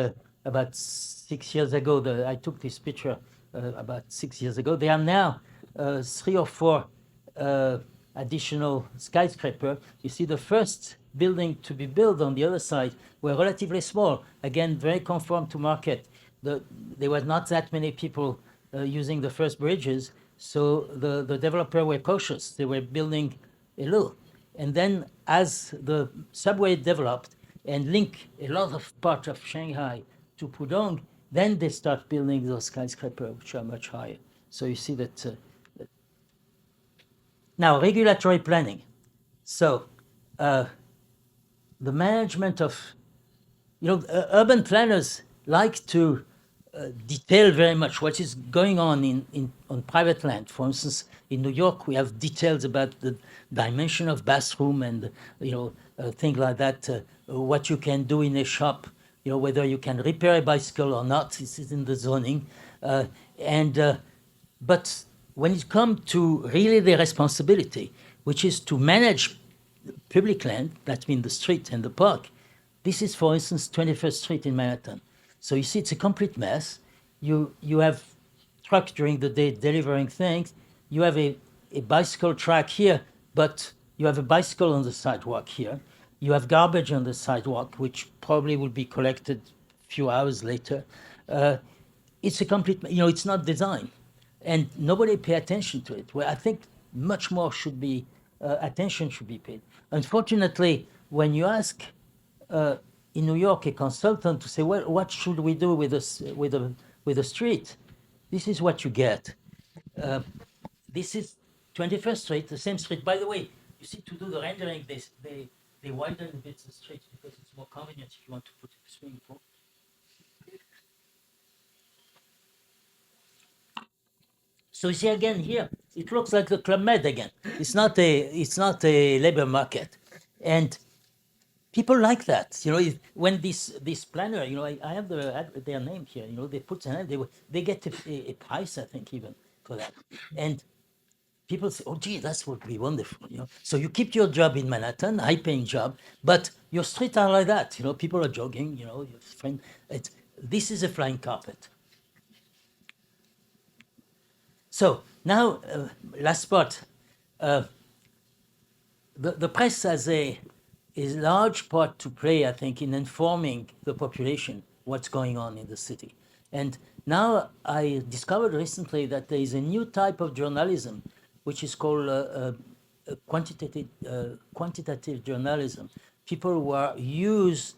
about 6 years ago. I took this picture about 6 years ago. There are now 3 or 4 additional skyscraper. You see the first building to be built on the other side were relatively small. Again, very conform to market. There were not that many people using the first bridges, so the developer were cautious. They were building a little. And then as the subway developed and link a lot of part of Shanghai to Pudong, then they start building those skyscrapers, which are much higher. So you see that. Now, regulatory planning. So the management of, urban planners like to detail very much what is going on on private land. For instance, in New York, we have details about the dimension of bathroom and things like that. What you can do in a shop, whether you can repair a bicycle or not. This is in the zoning, but when it comes to really the responsibility, which is to manage public land, that means the street and the park. This is, for instance, 21st Street in Manhattan. So you see, it's a complete mess. You have truck during the day delivering things. You have a bicycle track here, but you have a bicycle on the sidewalk here. You have garbage on the sidewalk, which probably will be collected a few hours later. It's a complete, it's not designed. And nobody pay attention to it. Well, I think much more should be, attention should be paid. Unfortunately, when you ask in New York a consultant to say, well, what should we do with the street? This is what you get. This is 21st Street, the same street. By the way, you see, to do the rendering, they widen a bit the street because it's more convenient if you want to put a swimming pool. So you see again here, it looks like the Club Med again. It's not a labor market, and people like that. When this planner, I have their name here. They put their name. They get a price, I think, even for that. And people say, "Oh, gee, that would be wonderful." So you keep your job in Manhattan, high-paying job, but your streets are like that. People are jogging. Your friend. This is a flying carpet. So now, last part. The press has a large part to play, I think, in informing the population what's going on in the city. And now I discovered recently that there is a new type of journalism, which is called quantitative journalism. People who are used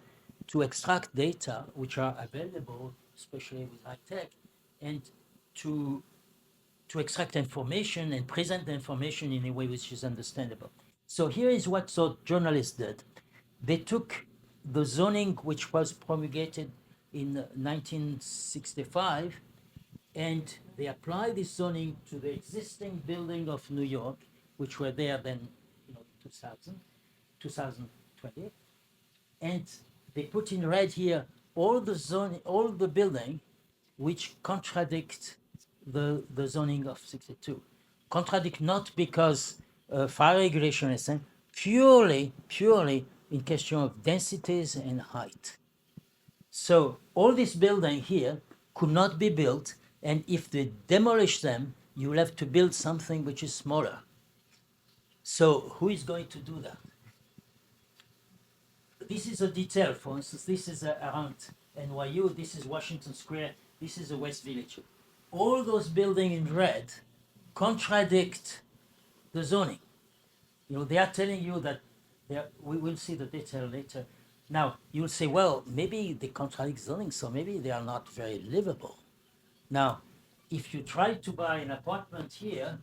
to extract data, which are available, especially with high tech, and to extract information and present the information in a way which is understandable. So here is what journalists did. They took the zoning which was promulgated in 1965, and they applied this zoning to the existing building of New York, which were there then, 2020, and they put in red here all the building which contradict the zoning of 62. Contradict not because fire regulation is purely in question of densities and height. So all this building here could not be built, and if they demolish them, you will have to build something which is smaller. So who is going to do that? This is a detail. For instance, this is around NYU, this is Washington Square, this is the West Village. All those buildings in red contradict the zoning. They are telling you that we will see the detail later. Now, you'll say, well, maybe they contradict zoning, so maybe they are not very livable. Now, if you try to buy an apartment here,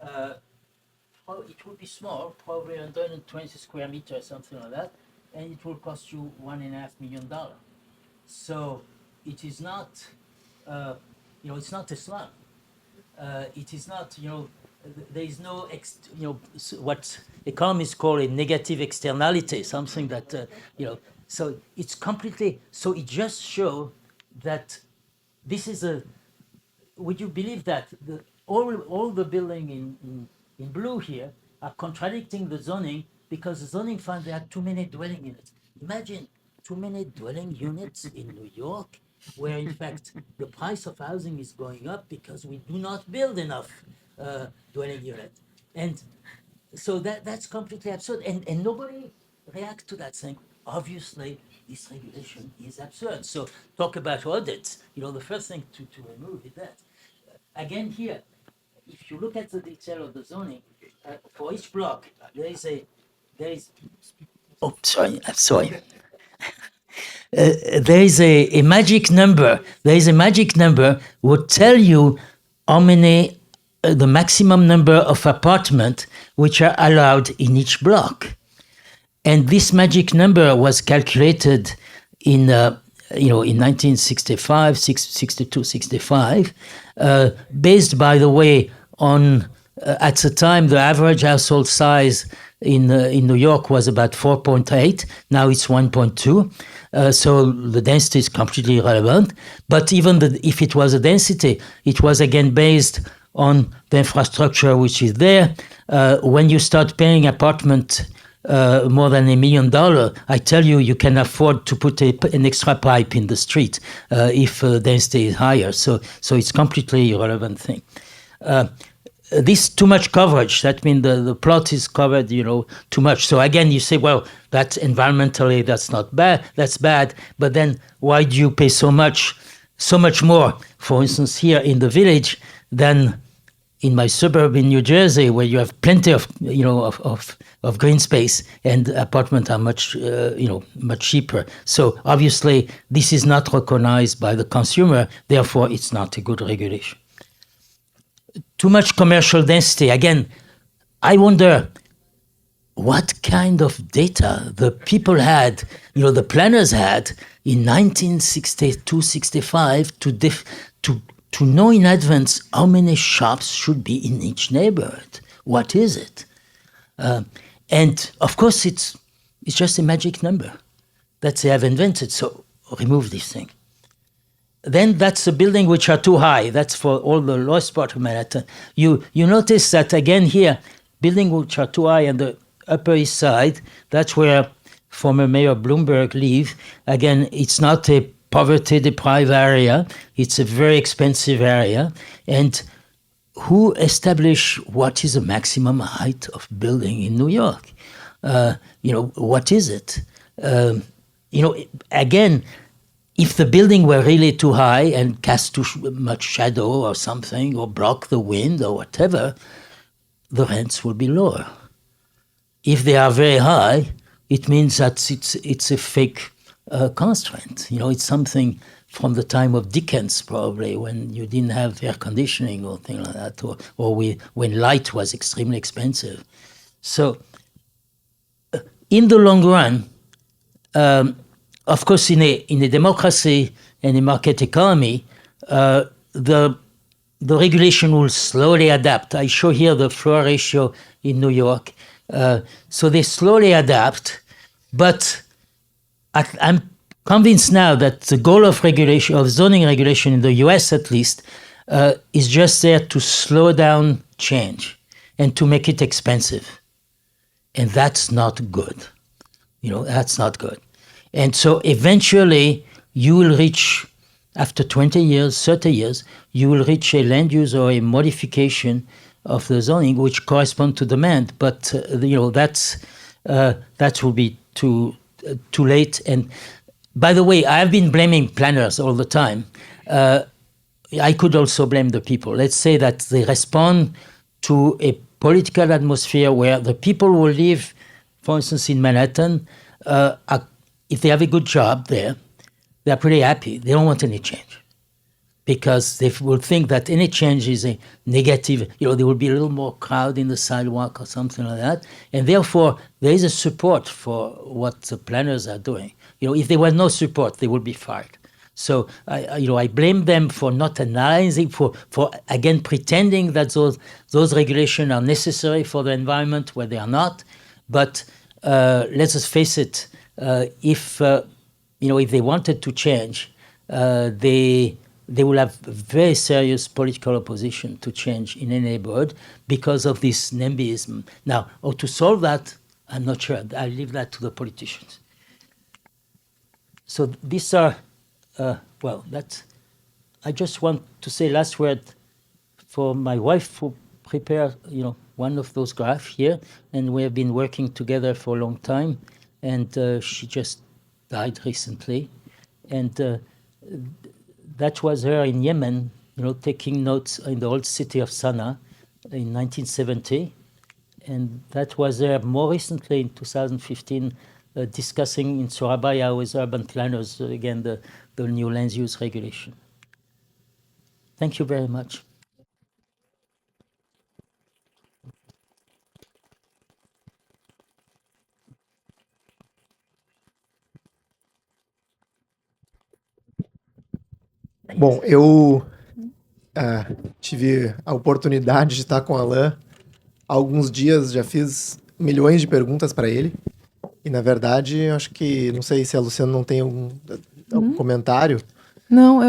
it will be small, probably 120 square meters, something like that, and it will cost you $1.5 million. So it is not, it's not a slum. It is not, there is no, what economists call a negative externality, something that, so it's completely, so it just shows that this is would you believe that all the building in blue here are contradicting the zoning because the zoning found there are too many dwelling units. Imagine too many dwelling units in New York, where in fact the price of housing is going up because we do not build enough dwelling units. And so that's completely absurd. And nobody reacts to that saying, obviously, this regulation is absurd. So talk about audits. The first thing to remove is that. Again here, if you look at the detail of the zoning, for each block, I'm sorry. There is a magic number. There is a magic number would tell you how many, the maximum number of apartments which are allowed in each block. And this magic number was calculated in 1965, 62, 65, based, by the way, on, at the time, the average household size in New York was about 4.8. Now it's 1.2. So the density is completely irrelevant. But even if it was a density, it was again based on the infrastructure which is there. When you start paying apartment more than $1 million, I tell you, you can afford to put an extra pipe in the street if density is higher. So it's completely irrelevant thing. This too much coverage, that means the plot is covered, too much. So again, you say, well, that's environmentally, that's not bad, that's bad. But then why do you pay so much more, for instance, here in the village than in my suburb in New Jersey, where you have plenty of green space and apartments are much cheaper. So obviously this is not recognized by the consumer. Therefore, it's not a good regulation. Too much commercial density. Again, I wonder what kind of data the people had, the planners had in 1962, 65 to know in advance how many shops should be in each neighborhood. What is it? And of course, it's just a magic number that they have invented. So remove this thing. Then that's the building which are too high. That's for all the lowest part of Manhattan. You notice that again here, buildings which are too high on the Upper East Side, that's where former Mayor Bloomberg lives. Again, it's not a poverty-deprived area. It's a very expensive area. And who established what is the maximum height of building in New York? What is it? Again, if the building were really too high and cast too much shadow or something, or block the wind or whatever, the rents will be lower. If they are very high, it means that it's a fake constraint. It's something from the time of Dickens, probably, when you didn't have air conditioning or things like that, or when light was extremely expensive. So, in the long run, of course, in a democracy and a market economy, the regulation will slowly adapt. I show here the floor ratio in New York. So they slowly adapt, but I'm convinced now that the goal of regulation, of zoning regulation in the US at least, is just there to slow down change and to make it expensive. And that's not good. That's not good. And so eventually you will reach, after 20 years, 30 years, you will reach a land use or a modification of the zoning which correspond to demand. But that will be too late. And by the way, I've been blaming planners all the time. I could also blame the people. Let's say that they respond to a political atmosphere where the people who live, for instance, in Manhattan, if they have a good job there, they're pretty happy. They don't want any change because they will think that any change is a negative. There will be a little more crowd in the sidewalk or something like that. And therefore, there is a support for what the planners are doing. If there was no support, they would be fired. So I blame them for not analyzing, for again pretending that those regulations are necessary for the environment where they are not. But let's just face it: if they wanted to change, they will have very serious political opposition to change in a neighborhood because of this NIMBYism. Now, how to solve that, I'm not sure. I leave that to the politicians. So these are. I just want to say last word for my wife who prepared, one of those graphs here, and we have been working together for a long time, and she just died recently, and that was her in Yemen, taking notes in the old city of Sana'a in 1970, and that was her more recently in 2015. Discussing in Surabaya with urban planners, again, the new land use regulation. Thank you very much. Bom, eu tive a oportunidade de estar com o Alain há alguns dias, já fiz milhões de perguntas para ele. E, na verdade, acho que, não sei se a Luciana não tem algum comentário. Não,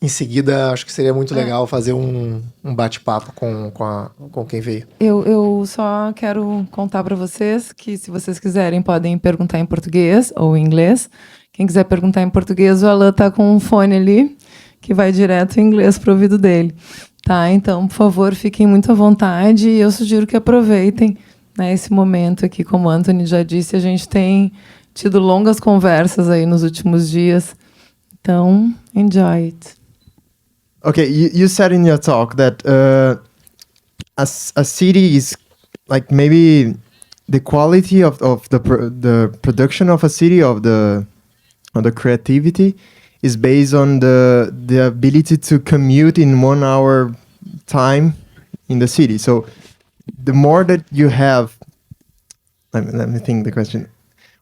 Em seguida, acho que seria muito legal fazer um bate-papo com quem veio. Eu só quero contar para vocês que, se vocês quiserem, podem perguntar em português ou em inglês. Quem quiser perguntar em português, o Alain está com um fone ali, que vai direto em inglês para o ouvido dele. Tá? Então, por favor, fiquem muito à vontade e eu sugiro que aproveitem esse momento aqui. Como o Anthony já disse, a gente tem tido longas conversas aí nos últimos dias. Então, enjoy it. Okay, you said in your talk that a city is like maybe the quality of the production of a city, of the creativity, is based on the ability to commute in 1 hour time in the city. So the more that you have, let me think the question.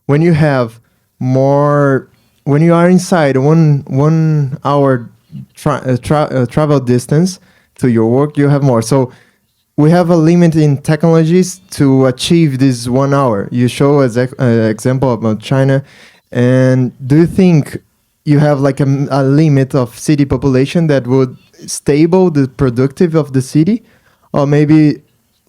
When you have more, when you are inside 1 hour travel distance to your work, you have more. So we have a limit in technologies to achieve this 1 hour. You show as an example about China. And do you think you have like a limit of city population that would stable the productive of the city? Or maybe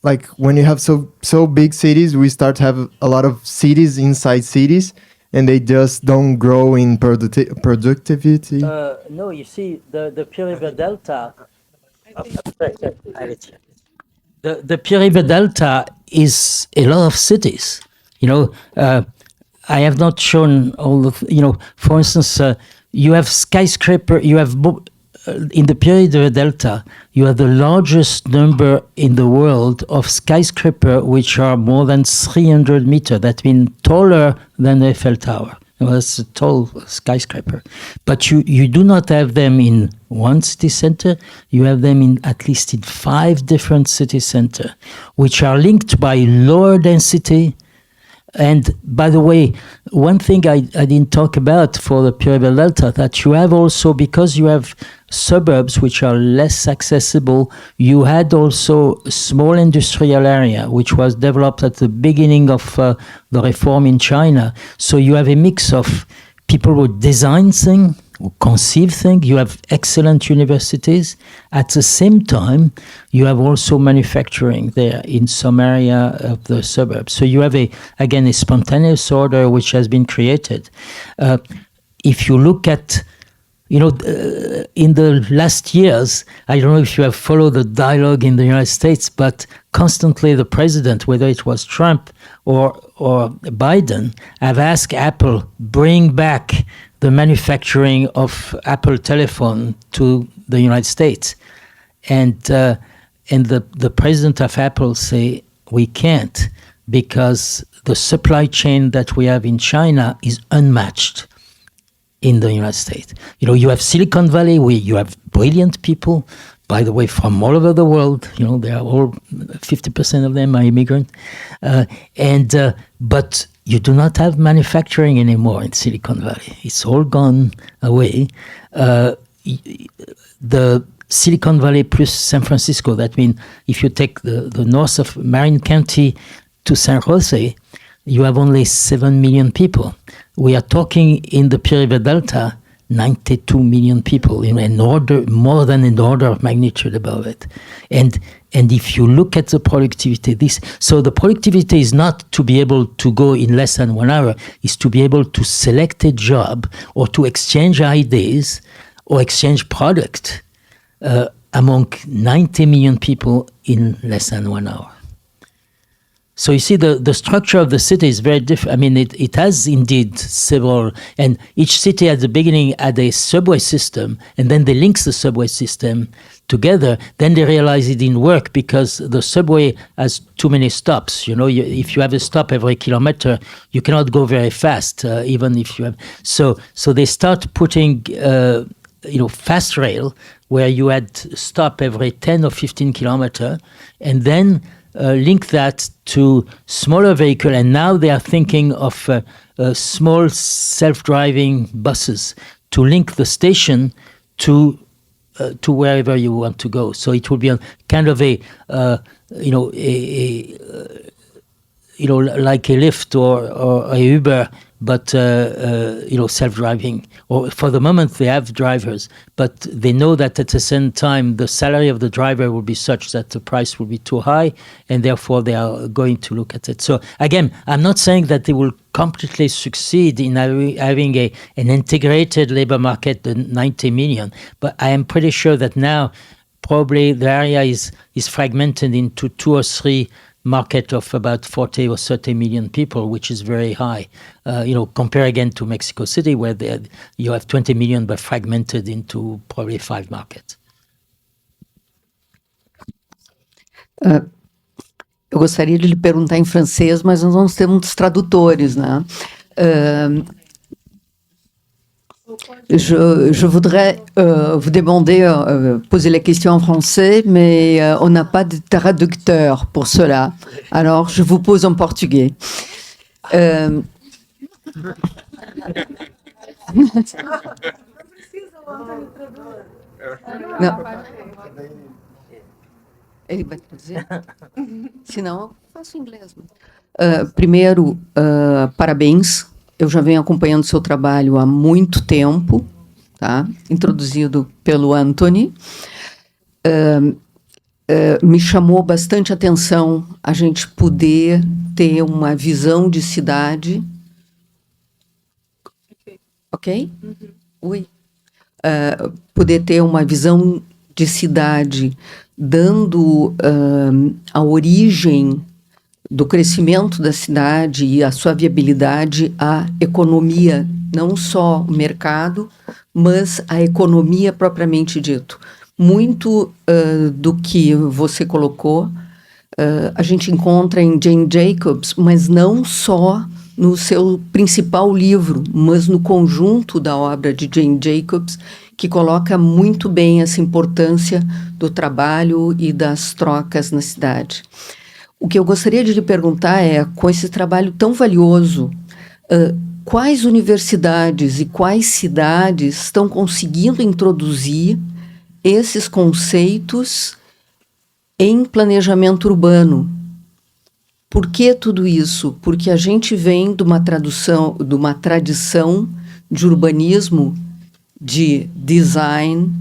like when you have so big cities, we start to have a lot of cities inside cities, and they just don't grow in productivity? No, you see, the Pure River Delta, the Pure River Delta is a lot of cities. I have not shown all of, for instance, you have skyscraper, you have, in the Pure River Delta, you have the largest number in the world of skyscraper which are more than 300 meters. That means taller than the Eiffel Tower. That's a tall skyscraper. But you do not have them in one city center. You have them in at least in 5 different city centers, which are linked by lower density. And by the way, one thing I didn't talk about for the Pure River Delta, that you have also, because you have suburbs which are less accessible, you had also a small industrial area which was developed at the beginning of the reform in China. So you have a mix of people who design things conceive things. You have excellent universities. At the same time, you have also manufacturing there in some area of the suburbs. So you have again a spontaneous order which has been created. If you look at, in the last years, I don't know if you have followed the dialogue in the United States, but constantly the president, whether it was Trump or Biden, have asked Apple, bring back the manufacturing of Apple telephone to the United States. And the president of Apple say, we can't, because the supply chain that we have in China is unmatched in the United States. You have Silicon Valley, where you have brilliant people, by the way, from all over the world. They are all, 50% of them are immigrant. But you do not have manufacturing anymore in Silicon Valley. It's all gone away. The Silicon Valley plus San Francisco, that means if you take the north of Marin County to San Jose, you have only 7 million people. We are talking in the Pie River Delta, 92 million people, more than an order of magnitude above it. And if you look at the productivity, so the productivity is not to be able to go in less than 1 hour, is to be able to select a job or to exchange ideas or exchange product among 90 million people in less than 1 hour. So you see, the structure of the city is very different. I mean, it has indeed several, and each city at the beginning had a subway system, and then they link the subway system together. Then they realize it didn't work because the subway has too many stops. If you have a stop every kilometer, you cannot go very fast, even if you have. So they start putting, fast rail, where you had stop every 10 or 15 kilometer, and then link that to smaller vehicle, and now they are thinking of small self-driving buses to link the station to wherever you want to go. So it will be a kind of like a Lyft or a Uber, but self-driving. Or for the moment they have drivers, but they know that at the same time the salary of the driver will be such that the price will be too high, and therefore they are going to look at it. So again, I'm not saying that they will completely succeed in having an integrated labor market, the 90 million, but I am pretty sure that now probably the area is fragmented into 2 or 3 market of about 40 or 30 million people, which is very high. Compare again to Mexico City, where you have 20 million, but fragmented into probably 5 markets. Eu gostaria de lhe perguntar em francês, mas nós vamos ter muitos tradutores, né? Je voudrais vous demander, poser la question en français, mais on n'a pas de traducteur pour cela. Alors, je vous pose en portugais. Não. Ele vai traduzir? Senão, eu faço em inglês. Primeiro, parabéns. Eu já venho acompanhando o seu trabalho há muito tempo, tá? Introduzido pelo Anthony. Me chamou bastante atenção a gente poder ter uma visão de cidade. Ok? Oi. Poder ter uma visão de cidade dando a origem do crescimento da cidade e a sua viabilidade à economia, não só o mercado, mas a economia propriamente dito. Muito do que você colocou, a gente encontra em Jane Jacobs, mas não só no seu principal livro, mas no conjunto da obra de Jane Jacobs, que coloca muito bem essa importância do trabalho e das trocas na cidade. O que eu gostaria de lhe perguntar é, com esse trabalho tão valioso, quais universidades e quais cidades estão conseguindo introduzir esses conceitos em planejamento urbano? Por que tudo isso? Porque a gente vem de uma tradição de urbanismo de design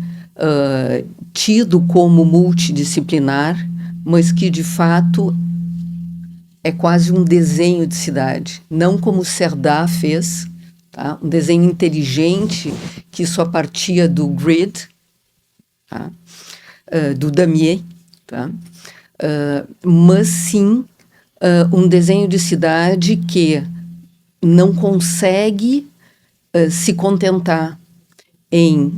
tido como multidisciplinar, mas que de fato é quase um desenho de cidade, não como Cerdá fez, tá? Um desenho inteligente que só partia do grid, tá? Do damier, tá? Mas sim um desenho de cidade que não consegue se contentar em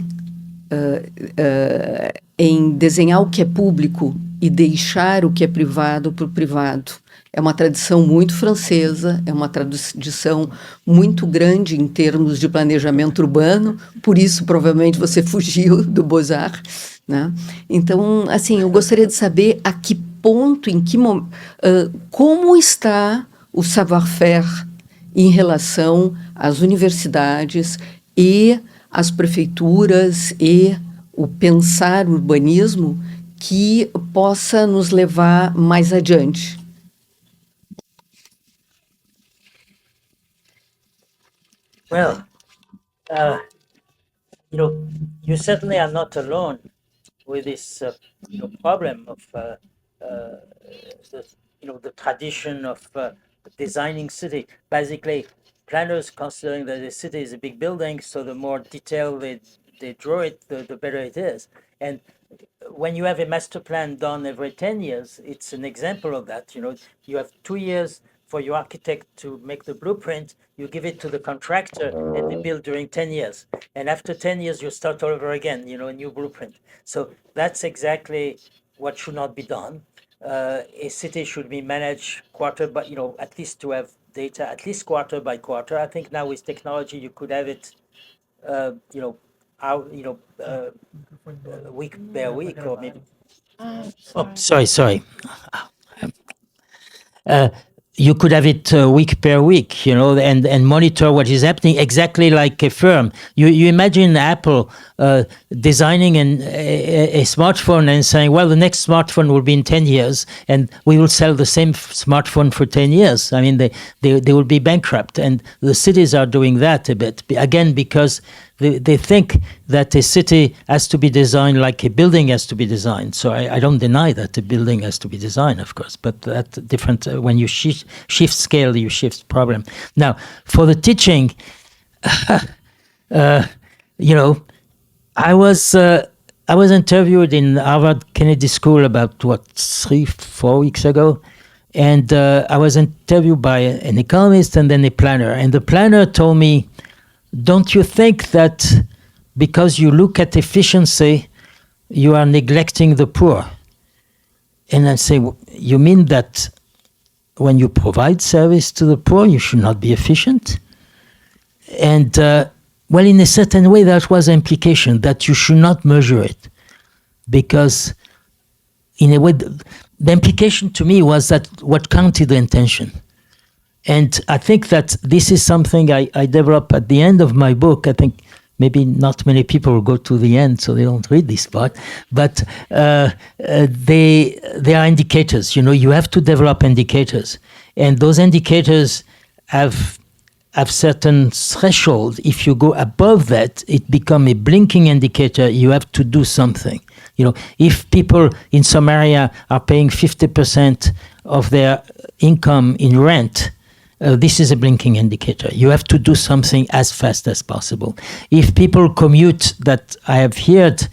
desenhar o que é público e deixar o que é privado para o privado. É uma tradição muito francesa, é uma tradição muito grande em termos de planejamento urbano, por isso provavelmente você fugiu do Beaux-Arts, né? Então, assim, eu gostaria de saber a que ponto, como está o savoir-faire em relação às universidades e às prefeituras e o pensar urbanismo que possa nos levar mais adiante. Well, you certainly are not alone with this, problem of the tradition of designing city. Basically, planners considering that the city is a big building, so the more detailed they draw it, the better it is. And when you have a master plan done every 10 years, it's an example of that. You have 2 years for your architect to make the blueprint, you give it to the contractor and they build during 10 years. And after 10 years, you start all over again, a new blueprint. So that's exactly what should not be done. A city should be managed quarter by, at least to have data, at least quarter by quarter. I think now with technology, you could have it, week by week or maybe. Oh, sorry. You could have it week per week, and monitor what is happening exactly like a firm. You imagine Apple designing a smartphone and saying, well, the next smartphone will be in 10 years and we will sell the same smartphone for 10 years. I mean, they will be bankrupt. And the cities are doing that a bit, again, because they think that a city has to be designed like a building has to be designed. So I don't deny that a building has to be designed, of course, but that's different. When you shift scale, you shift problem. Now, for the teaching, I was interviewed in Harvard Kennedy School about 3-4 weeks ago, and I was interviewed by an economist and then a planner, and the planner told me, don't you think that because you look at efficiency, you are neglecting the poor? And I say, you mean that when you provide service to the poor, you should not be efficient? And, well, in a certain way, that was the implication, that you should not measure it. Because, in a way, the implication to me was that what counted the intention. And I think that this is something I developed at the end of my book. I think maybe not many people will go to the end, so they don't read this part. But they are indicators. You have to develop indicators. And those indicators have certain threshold. If you go above that, it becomes a blinking indicator. You have to do something. If people in some area are paying 50% of their income in rent, this is a blinking indicator. You have to do something as fast as possible. If people commute, that I have heard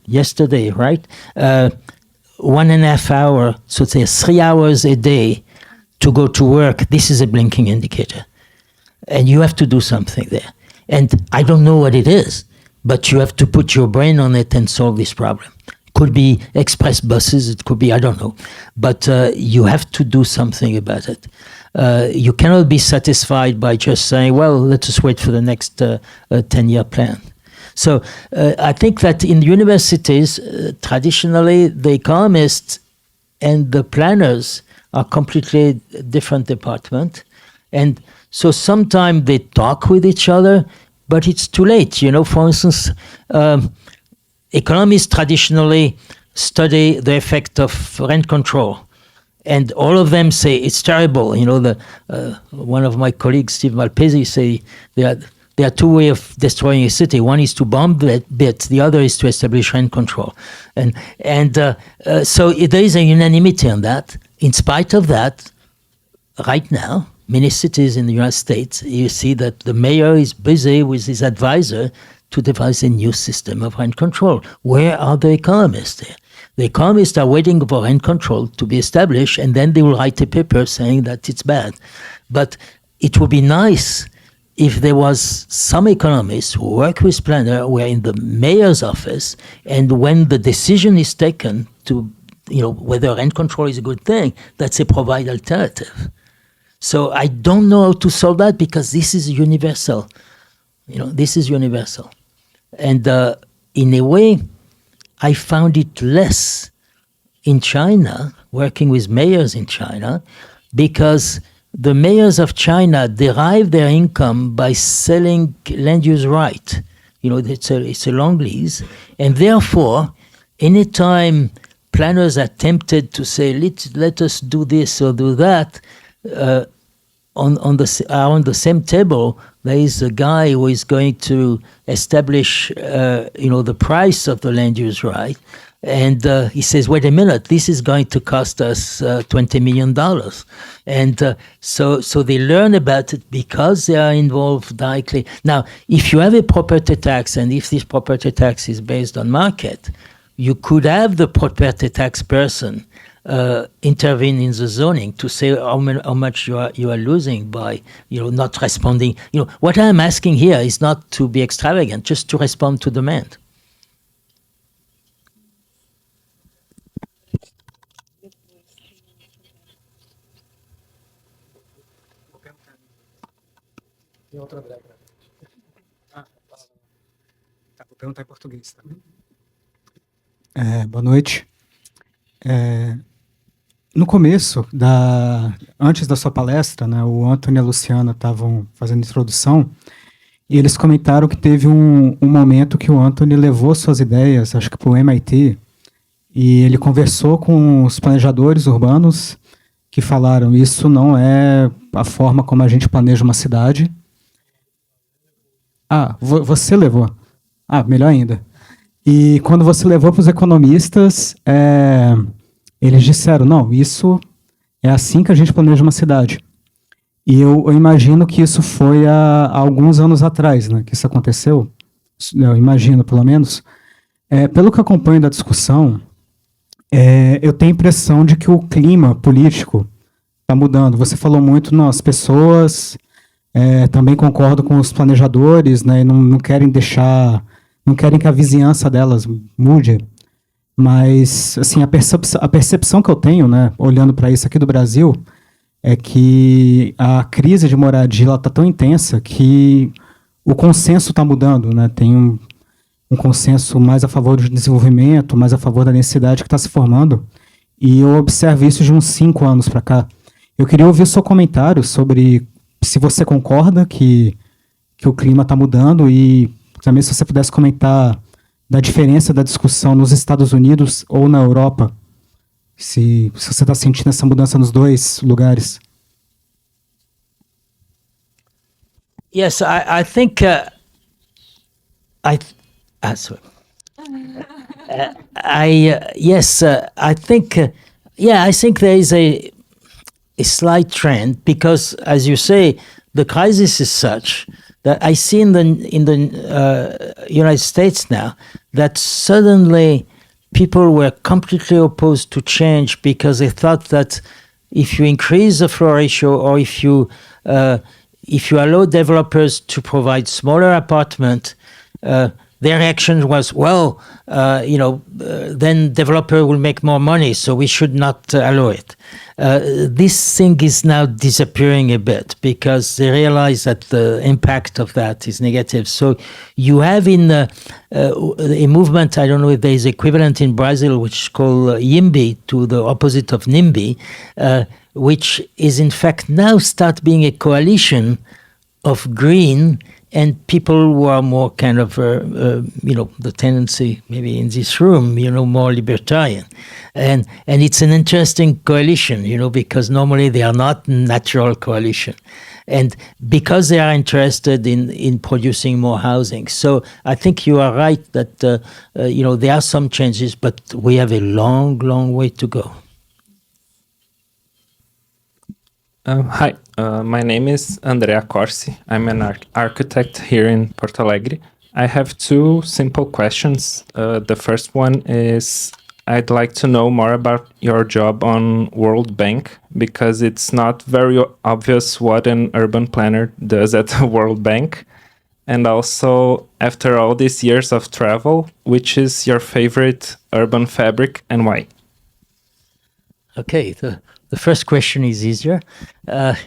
yesterday, right? 1.5 hours, so say 3 hours a day to go to work, this is a blinking indicator. And you have to do something there. And I don't know what it is, but you have to put your brain on it and solve this problem. It could be express buses, it could be, I don't know. But you have to do something about it. You cannot be satisfied by just saying, well, let us wait for the next 10-year plan. So I think that in universities, traditionally, the economists and the planners are completely different departments. And so sometimes they talk with each other, but it's too late. For instance, economists traditionally study the effect of rent control. And all of them say it's terrible. One of my colleagues, Steve Malpesi, say that there are two ways of destroying a city. One is to bomb it, the other is to establish rent control. So there is a unanimity on that. In spite of that, right now, many cities in the United States, you see that the mayor is busy with his advisor to devise a new system of rent control. Where are the economists there? The economists are waiting for rent control to be established, and then they will write a paper saying that it's bad. But it would be nice if there was some economists who work with planner, who are in the mayor's office, and when the decision is taken to, whether rent control is a good thing, that they provide alternative. So I don't know how to solve that because this is universal. This is universal. And in a way, I found it less in China, working with mayors in China, because the mayors of China derive their income by selling land use right. It's a long lease. And therefore, anytime planners are tempted to say, let us do this or do that, on the same table, there is a guy who is going to establish, the price of the land use right, and he says, "Wait a minute, this is going to cost us $20 million," and so they learn about it because they are involved directly. Now, if you have a property tax, and if this property tax is based on market, you could have the property tax person intervene in the zoning to say how much you are losing by not responding. What I'm asking here is not to be extravagant, just to respond to demand. Vou perguntar em português. Tá? Boa noite. No começo, antes da sua palestra, né, o Antônio e a Luciana estavam fazendo introdução e eles comentaram que teve um momento que o Antônio levou suas ideias, acho que para o MIT, e ele conversou com os planejadores urbanos que falaram: isso não é a forma como a gente planeja uma cidade. Você levou. Melhor ainda. E quando você levou para os economistas, eles disseram, não, isso é assim que a gente planeja uma cidade. E eu imagino que isso foi há alguns anos atrás, né, que isso aconteceu. Eu imagino, pelo menos. Pelo que eu acompanho da discussão, eu tenho a impressão de que o clima político está mudando. Você falou muito, as pessoas também concordam com os planejadores, né, e não querem que a vizinhança delas mude. Mas, assim, a percepção que eu tenho, né, olhando para isso aqui do Brasil, é que a crise de moradia está tão intensa que o consenso está mudando, né? Tem um consenso mais a favor do desenvolvimento, mais a favor da necessidade que está se formando, e eu observo isso de uns 5 anos para cá. Eu queria ouvir o seu comentário sobre se você concorda que o clima está mudando, e também se você pudesse comentar da diferença da discussão nos Estados Unidos ou na Europa, se você está sentindo essa mudança nos dois lugares. Yes, I think sorry. I think there is a slight trend because, as you say, the crisis is such that I see in the United States now that suddenly people were completely opposed to change because they thought that if you increase the floor ratio or if you allow developers to provide smaller apartments, their reaction was, then developer will make more money, so we should not allow it. This thing is now disappearing a bit because they realize that the impact of that is negative. So you have in a movement, I don't know if there is equivalent in Brazil, which is called YIMBY, to the opposite of NIMBY, which is in fact now start being a coalition of green and people who are more kind of, the tendency maybe in this room, more libertarian. And it's an interesting coalition, because normally they are not natural coalition. and because they are interested in producing more housing. So I think you are right that there are some changes, but we have a long, long way to go. Hi, my name is Andrea Corsi. I'm an architect here in Porto Alegre. I have two simple questions. The first one is I'd like to know more about your job on World Bank, because it's not very obvious what an urban planner does at the World Bank. And also, after all these years of travel, which is your favorite urban fabric and why? Okay, the first question is easier. The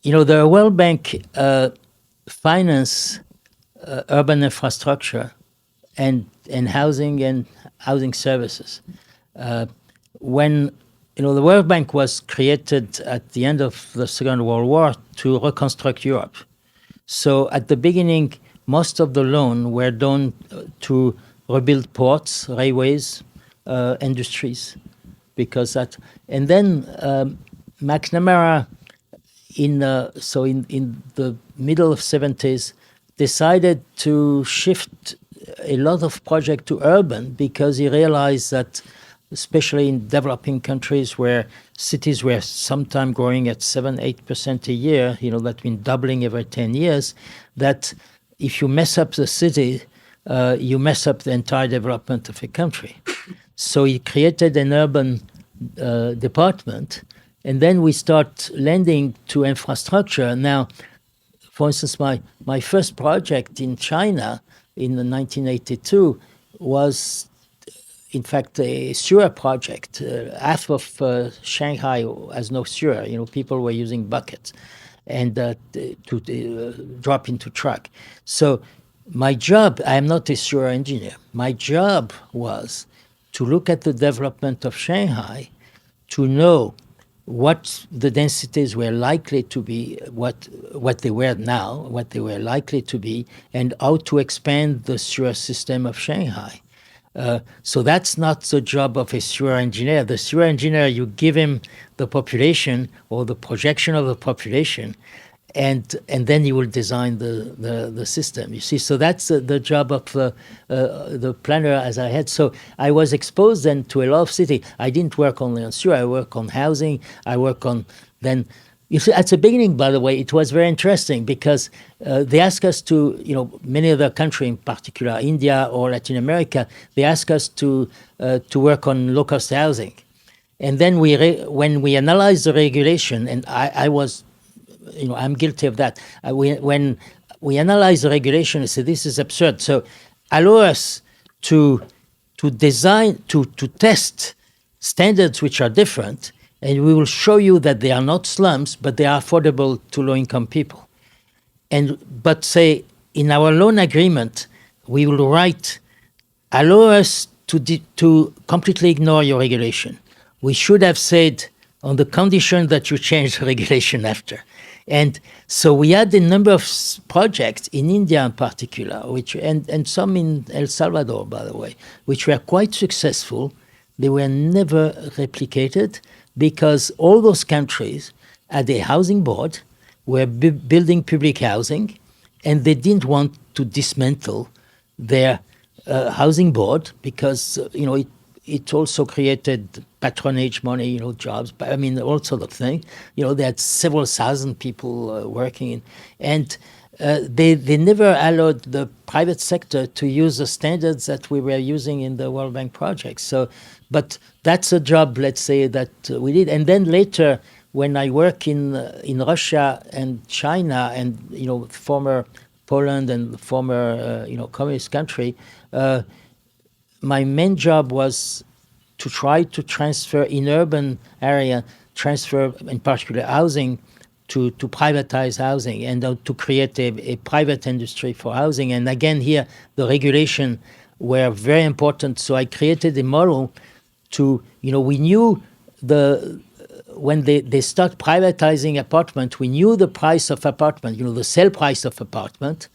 World Bank finance urban infrastructure and housing services. When the World Bank was created at the end of the Second World War to reconstruct Europe. So at the beginning, most of the loan were done to rebuild ports, railways, industries, because that. And then McNamara, in the middle of 70s, decided to shift a lot of projects to urban, because he realized that, especially in developing countries where cities were sometimes growing at 7-8% a year, that means doubling every 10 years, that if you mess up the city, you mess up the entire development of a country. So he created an urban department, and then we start lending to infrastructure. Now, for instance, my first project in China in 1982 was, in fact, a sewer project. Half of Shanghai has no sewer. People were using buckets and to drop into truck. So my job, I am not a sewer engineer. My job was to look at the development of Shanghai, to know what the densities were likely to be, what they were now, what they were likely to be, and how to expand the sewer system of Shanghai. So that's not the job of a sewer engineer. The sewer engineer, you give him the population or the projection of the population, and then you will design the system. You see, so that's the job of the planner as I had. So I was exposed then to a lot of city. I didn't work only on sewer. I work on housing. I work on then. You see, at the beginning, by the way, it was very interesting because they asked us to, many other countries, in particular India or Latin America, they asked us to work on low-cost housing. And then when we analyzed the regulation, and I was, I'm guilty of that. When we analyzed the regulation, I said, this is absurd. So allow us to design, to test standards which are different, and we will show you that they are not slums, but they are affordable to low-income people. But say, in our loan agreement, we will write, allow us to completely ignore your regulation. We should have said, on the condition that you change the regulation after. And so we had a number of projects in India in particular, and some in El Salvador, by the way, which were quite successful. They were never replicated because all those countries had a housing board, were building public housing, and they didn't want to dismantle their housing board because, it also created patronage money, jobs, all sort of things. They had several thousand people working in, and they never allowed the private sector to use the standards that we were using in the World Bank projects. So, but that's a job, let's say, that we did. And then later, when I work in Russia and China and, former Poland and former, communist country, my main job was to try to transfer in urban area, in particular housing, to privatize housing and to create a private industry for housing. And again, here, the regulation were very important. So I created a model to, we knew when they start privatizing apartment, we knew the price of apartment, the sale price of apartment,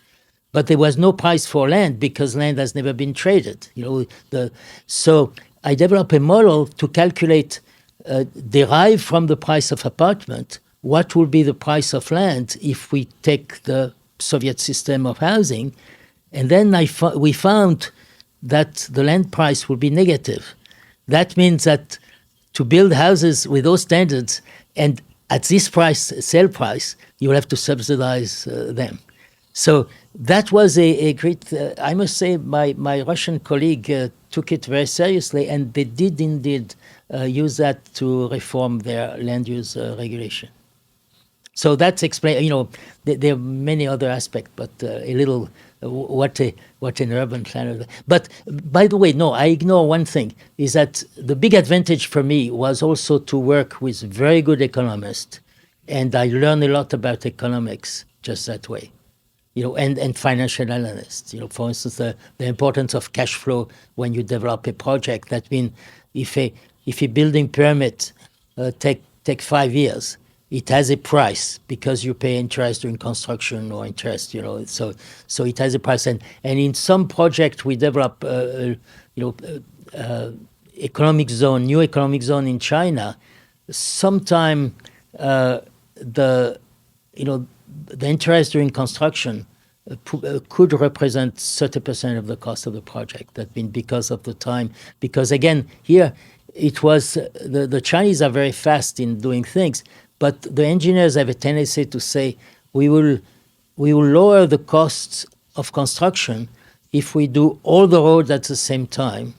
but there was no price for land because land has never been traded. So I developed a model to calculate, derived from the price of apartment, what will be the price of land if we take the Soviet system of housing. And then we found that the land price will be negative. That means that to build houses with those standards and at this price, sale price, you will have to subsidize them. So that was a great, I must say, my Russian colleague took it very seriously, and they did indeed use that to reform their land use regulation. So that's explain. You know, there are many other aspects, but a little what an urban planner. But by the way, no, I ignore one thing: is that the big advantage for me was also to work with very good economists, and I learned a lot about economics just that way. You know, and financial analysts. You know, for instance, the importance of cash flow when you develop a project. That means if a building permit take 5 years, it has a price because you pay interest during construction or interest, you know. So it has a price, and in some project we develop, economic zone, new economic zone in China. Sometime the interest during construction could represent 30% of the cost of the project. That means because of the time. Because again, here it was the Chinese are very fast in doing things. But the engineers have a tendency to say, we will lower the costs of construction if we do all the roads at the same time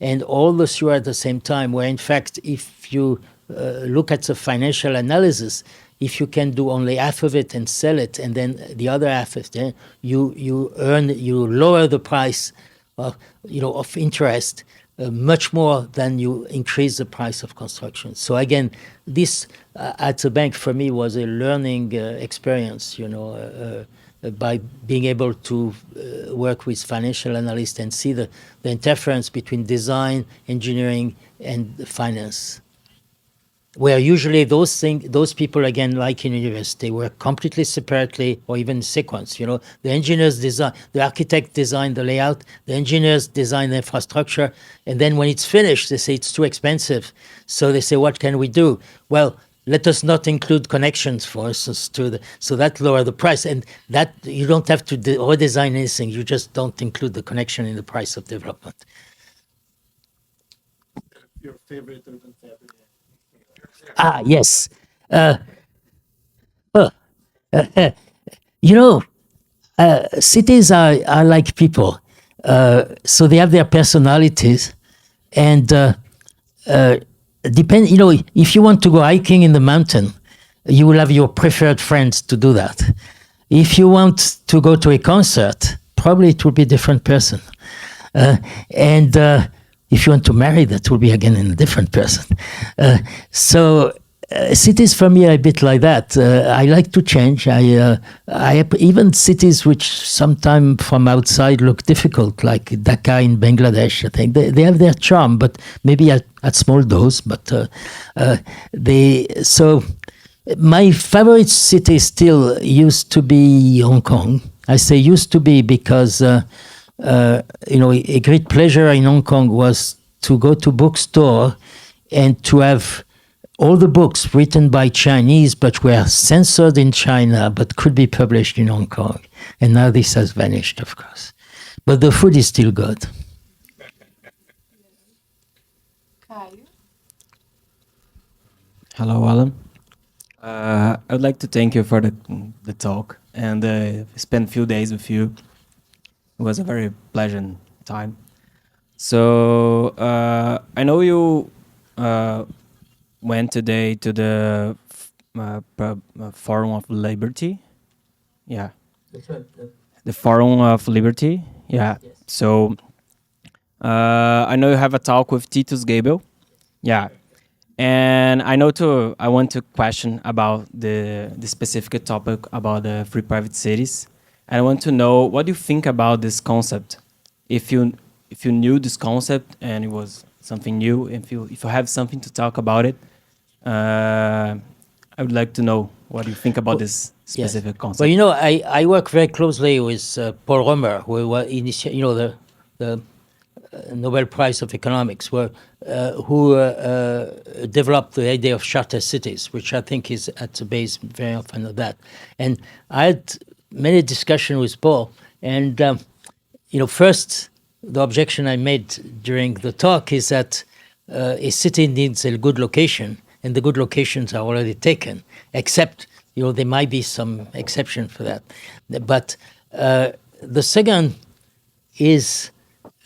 and all the sewer at the same time, where in fact, if you look at the financial analysis, if you can do only half of it and sell it, and then the other half of it, you lower the price of interest much more than you increase the price of construction. So again, this at the bank for me was a learning experience, by being able to work with financial analysts and see the interference between design, engineering, and finance. Where usually those people, again, like in university, work completely separately or even sequence. The engineers design, the architect design the layout, the engineers design the infrastructure, and then when it's finished, they say it's too expensive. So they say, what can we do? Well, let us not include connections, for instance, so that lower the price, and that you don't have to redesign anything. You just don't include the connection in the price of development. Your favorite urban fabric? Yes. Cities are like people. So they have their personalities, and depend. If you want to go hiking in the mountain, you will have your preferred friends to do that. If you want to go to a concert, probably it will be a different person. And if you want to marry, that will be again a different person. So cities for me are a bit like that. I like to change. I even cities which sometimes from outside look difficult, like Dhaka in Bangladesh. I think they have their charm, but maybe at small dose. But so my favorite city still used to be Hong Kong. I say used to be because a great pleasure in Hong Kong was to go to bookstore and to have all the books written by Chinese but were censored in China but could be published in Hong Kong. And now this has vanished, of course. But the food is still good. Hello, Alan. I would like to thank you for the talk and spend a few days with you. It was a very pleasant time. So I know you went today to the Forum of Liberty. Yeah. That's right. The Forum of Liberty. Yeah. Yes. So I know you have a talk with Titus Gabel. Yeah. And I want to question about the specific topic about the free private cities. And I want to know, what do you think about this concept? If you knew this concept and it was something new, if you have something to talk about it, I would like to know what you think about this specific concept. Well, I work very closely with Paul Romer, who was the Nobel Prize of Economics, who developed the idea of charter cities, which I think is at the base very often of that. And I had many discussions with Paul, and first, the objection I made during the talk is that a city needs a good location, and the good locations are already taken, except, there might be some exception for that. But the second is,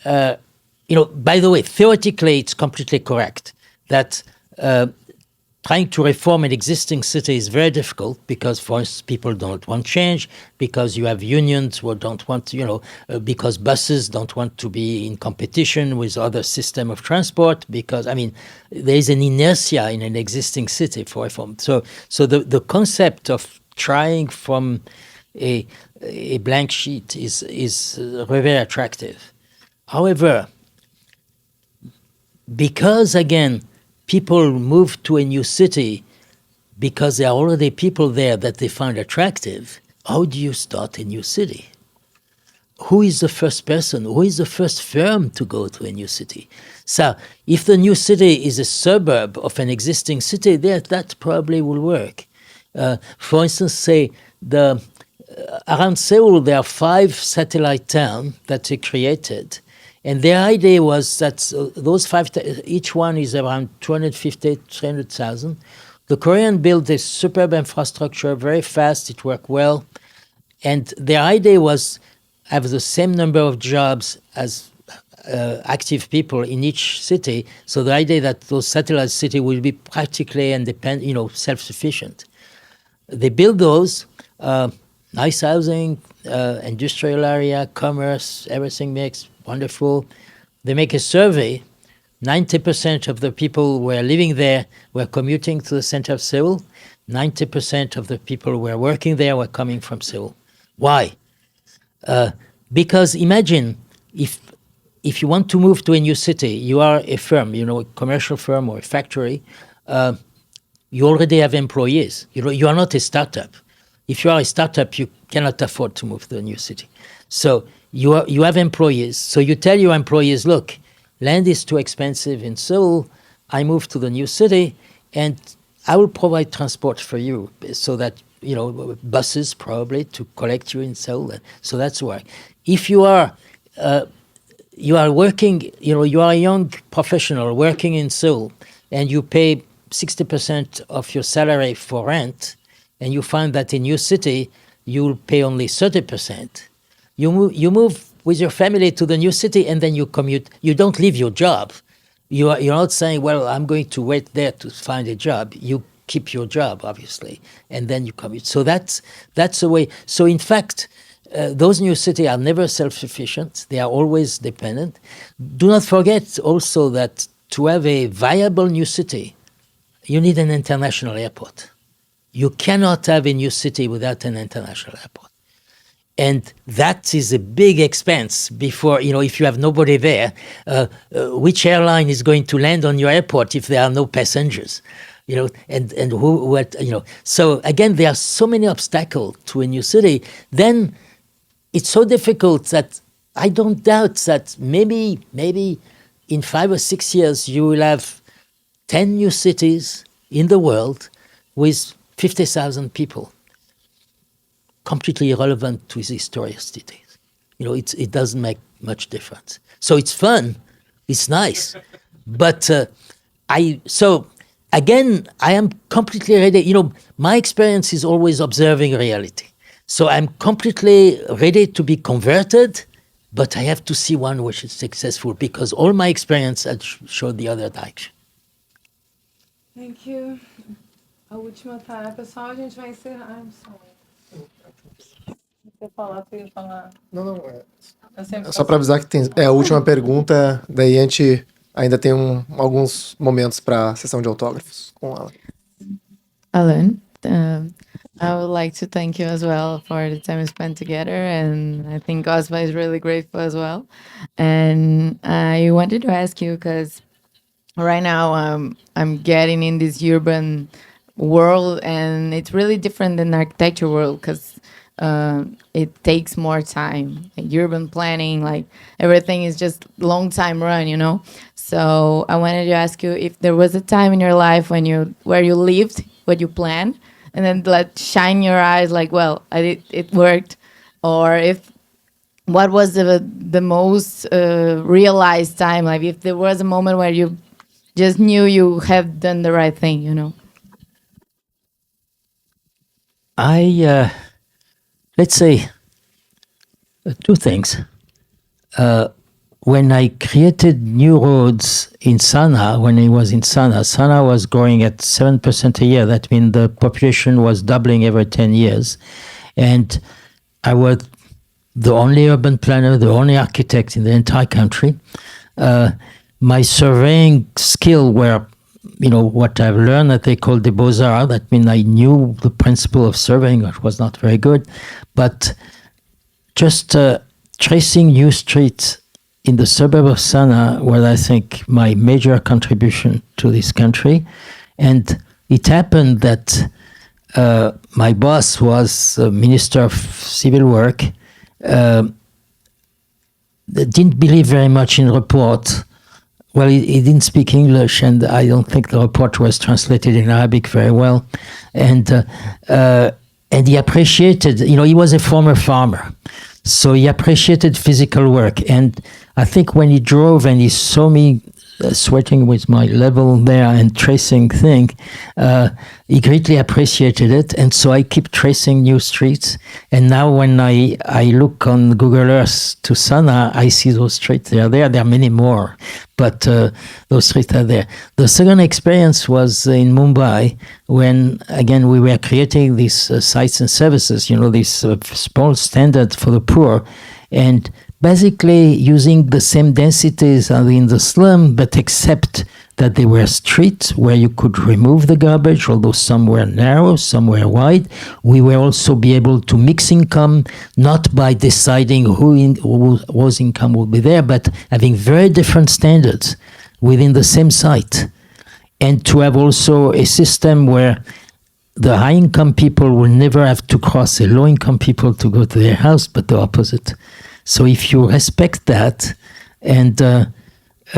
by the way, theoretically, it's completely correct that trying to reform an existing city is very difficult because, for instance, people don't want change, because you have unions who don't want, because buses don't want to be in competition with other system of transport, because, there is an inertia in an existing city for reform. So the concept of trying from a blank sheet is very attractive. However, because, again, people move to a new city because there are already people there that they find attractive, how do you start a new city? Who is the first person? Who is the first firm to go to a new city? So if the new city is a suburb of an existing city, that probably will work. For instance, say, around Seoul, there are 5 satellite towns that they created. And their idea was that those 5, each one is around 250, 300,000. The Korean built this superb infrastructure very fast, it worked well. And their idea was have the same number of jobs as active people in each city. So the idea that those satellite cities will be practically independent, self-sufficient. They build those, nice housing, industrial area, commerce, everything mixed. Wonderful. They make a survey. 90% of the people who were living there were commuting to the center of Seoul. 90% of the people who were working there were coming from Seoul. Why? Because imagine if you want to move to a new city, you are a firm, a commercial firm or a factory, you already have employees. You are not a startup. If you are a startup, you cannot afford to move to a new city. So you have employees. So you tell your employees, look, land is too expensive in Seoul. I move to the new city, and I will provide transport for you so that, buses probably to collect you in Seoul. So that's why. If you are working, you are a young professional working in Seoul, and you pay 60% of your salary for rent, and you find that in your city, you will pay only 30%. You move with your family to the new city, and then you commute. You don't leave your job. You're not saying, well, I'm going to wait there to find a job. You keep your job, obviously, and then you commute. So that's the way. So in fact, those new cities are never self-sufficient. They are always dependent. Do not forget also that to have a viable new city, you need an international airport. You cannot have a new city without an international airport. And that is a big expense before, if you have nobody there, which airline is going to land on your airport if there are no passengers? And what. So again, there are so many obstacles to a new city. Then it's so difficult that I don't doubt that maybe in 5 or 6 years, you will have 10 new cities in the world with 50,000 people. Completely irrelevant to the history of cities. It doesn't make much difference. So it's fun, it's nice, but again, I am completely ready. My experience is always observing reality. So I'm completely ready to be converted, but I have to see one which is successful because all my experience had showed the other direction. Thank you. A última tá, pessoal, a gente vai encerrar. I'm sorry. Você falar, tu ia falar. Não. É só para avisar que tem a última pergunta, daí a gente ainda tem alguns momentos para a sessão de autógrafos com ela. Alain, I would like to thank you as well for the time we spent together, and I think Cosma is really grateful as well. And I wanted to ask you, because right now I'm getting in this urban world, and it's really different than the architecture world, because it takes more time. Like urban planning, like everything is just long time run, you know. So I wanted to ask you if there was a time in your life where you lived what you planned, and then let shine your eyes like, well, it worked, or if what was the most realized time, like if there was a moment where you just knew you have done the right thing, you know. Let's say two things. When I created new roads in Sana, when I was in Sana, Sana was growing at 7% a year. That means the population was doubling every 10 years. And I was the only urban planner, the only architect in the entire country. My surveying skill were, what I've learned that they call the Beaux-Arts. That means I knew the principle of surveying, which was not very good. But just tracing new streets in the suburb of Sana was, I think, my major contribution to this country. And it happened that my boss was Minister of Civil Work, didn't believe very much in report. Well, he didn't speak English, and I don't think the report was translated in Arabic very well. And he appreciated, he was a former farmer. So he appreciated physical work. And I think when he drove and he saw me sweating with my level there and tracing thing, he greatly appreciated it. And so I keep tracing new streets. And now when I look on Google Earth to Sana, I see those streets. They are there. There are many more, but those streets are there. The second experience was in Mumbai when, again, we were creating these sites and services, this small standard for the poor. And basically using the same densities as in the slum, but except that they were streets where you could remove the garbage, although some were narrow, some were wide. We will also be able to mix income, not by deciding whose income will be there, but having very different standards within the same site. And to have also a system where the high-income people will never have to cross the low-income people to go to their house, but the opposite. So if you respect that, and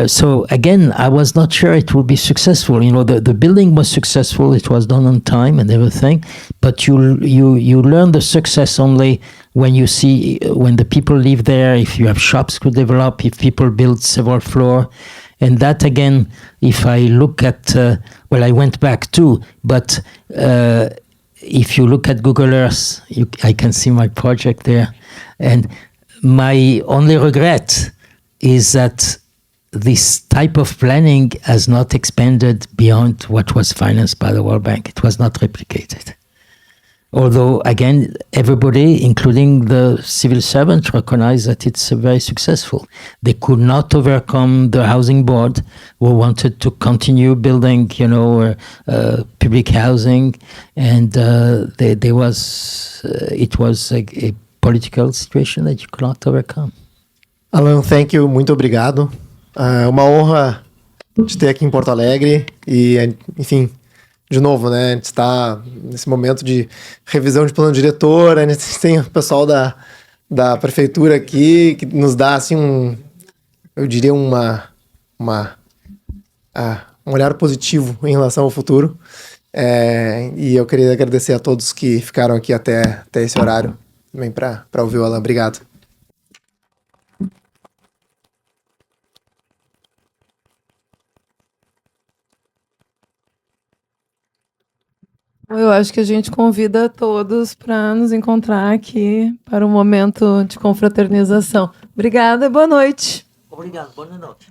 so again, I was not sure it would be successful. The building was successful; it was done on time and everything. But you learn the success only when you see when the people live there. If you have shops to develop, if people build several floors, and that again, if I look at I went back too, but if you look at Google Earth, I can see my project there, and my only regret is that this type of planning has not expanded beyond what was financed by the World Bank. It was not replicated. Although, again, everybody, including the civil servants, recognized that it's very successful. They could not overcome the housing board who wanted to continue building, public housing. And it was a political situation that you could not overcome. Alain, thank you, muito obrigado. É uma honra te ter aqui em Porto Alegre e, enfim, de novo, né, a gente está nesse momento de revisão de plano diretor, a gente tem o pessoal da prefeitura aqui que nos dá, assim, eu diria um olhar positivo em relação ao futuro. E eu queria agradecer a todos que ficaram aqui até esse horário também para ouvir o Alain. Obrigado. Eu acho que a gente convida todos para nos encontrar aqui para um momento de confraternização. Obrigada e boa noite. Obrigado, boa noite.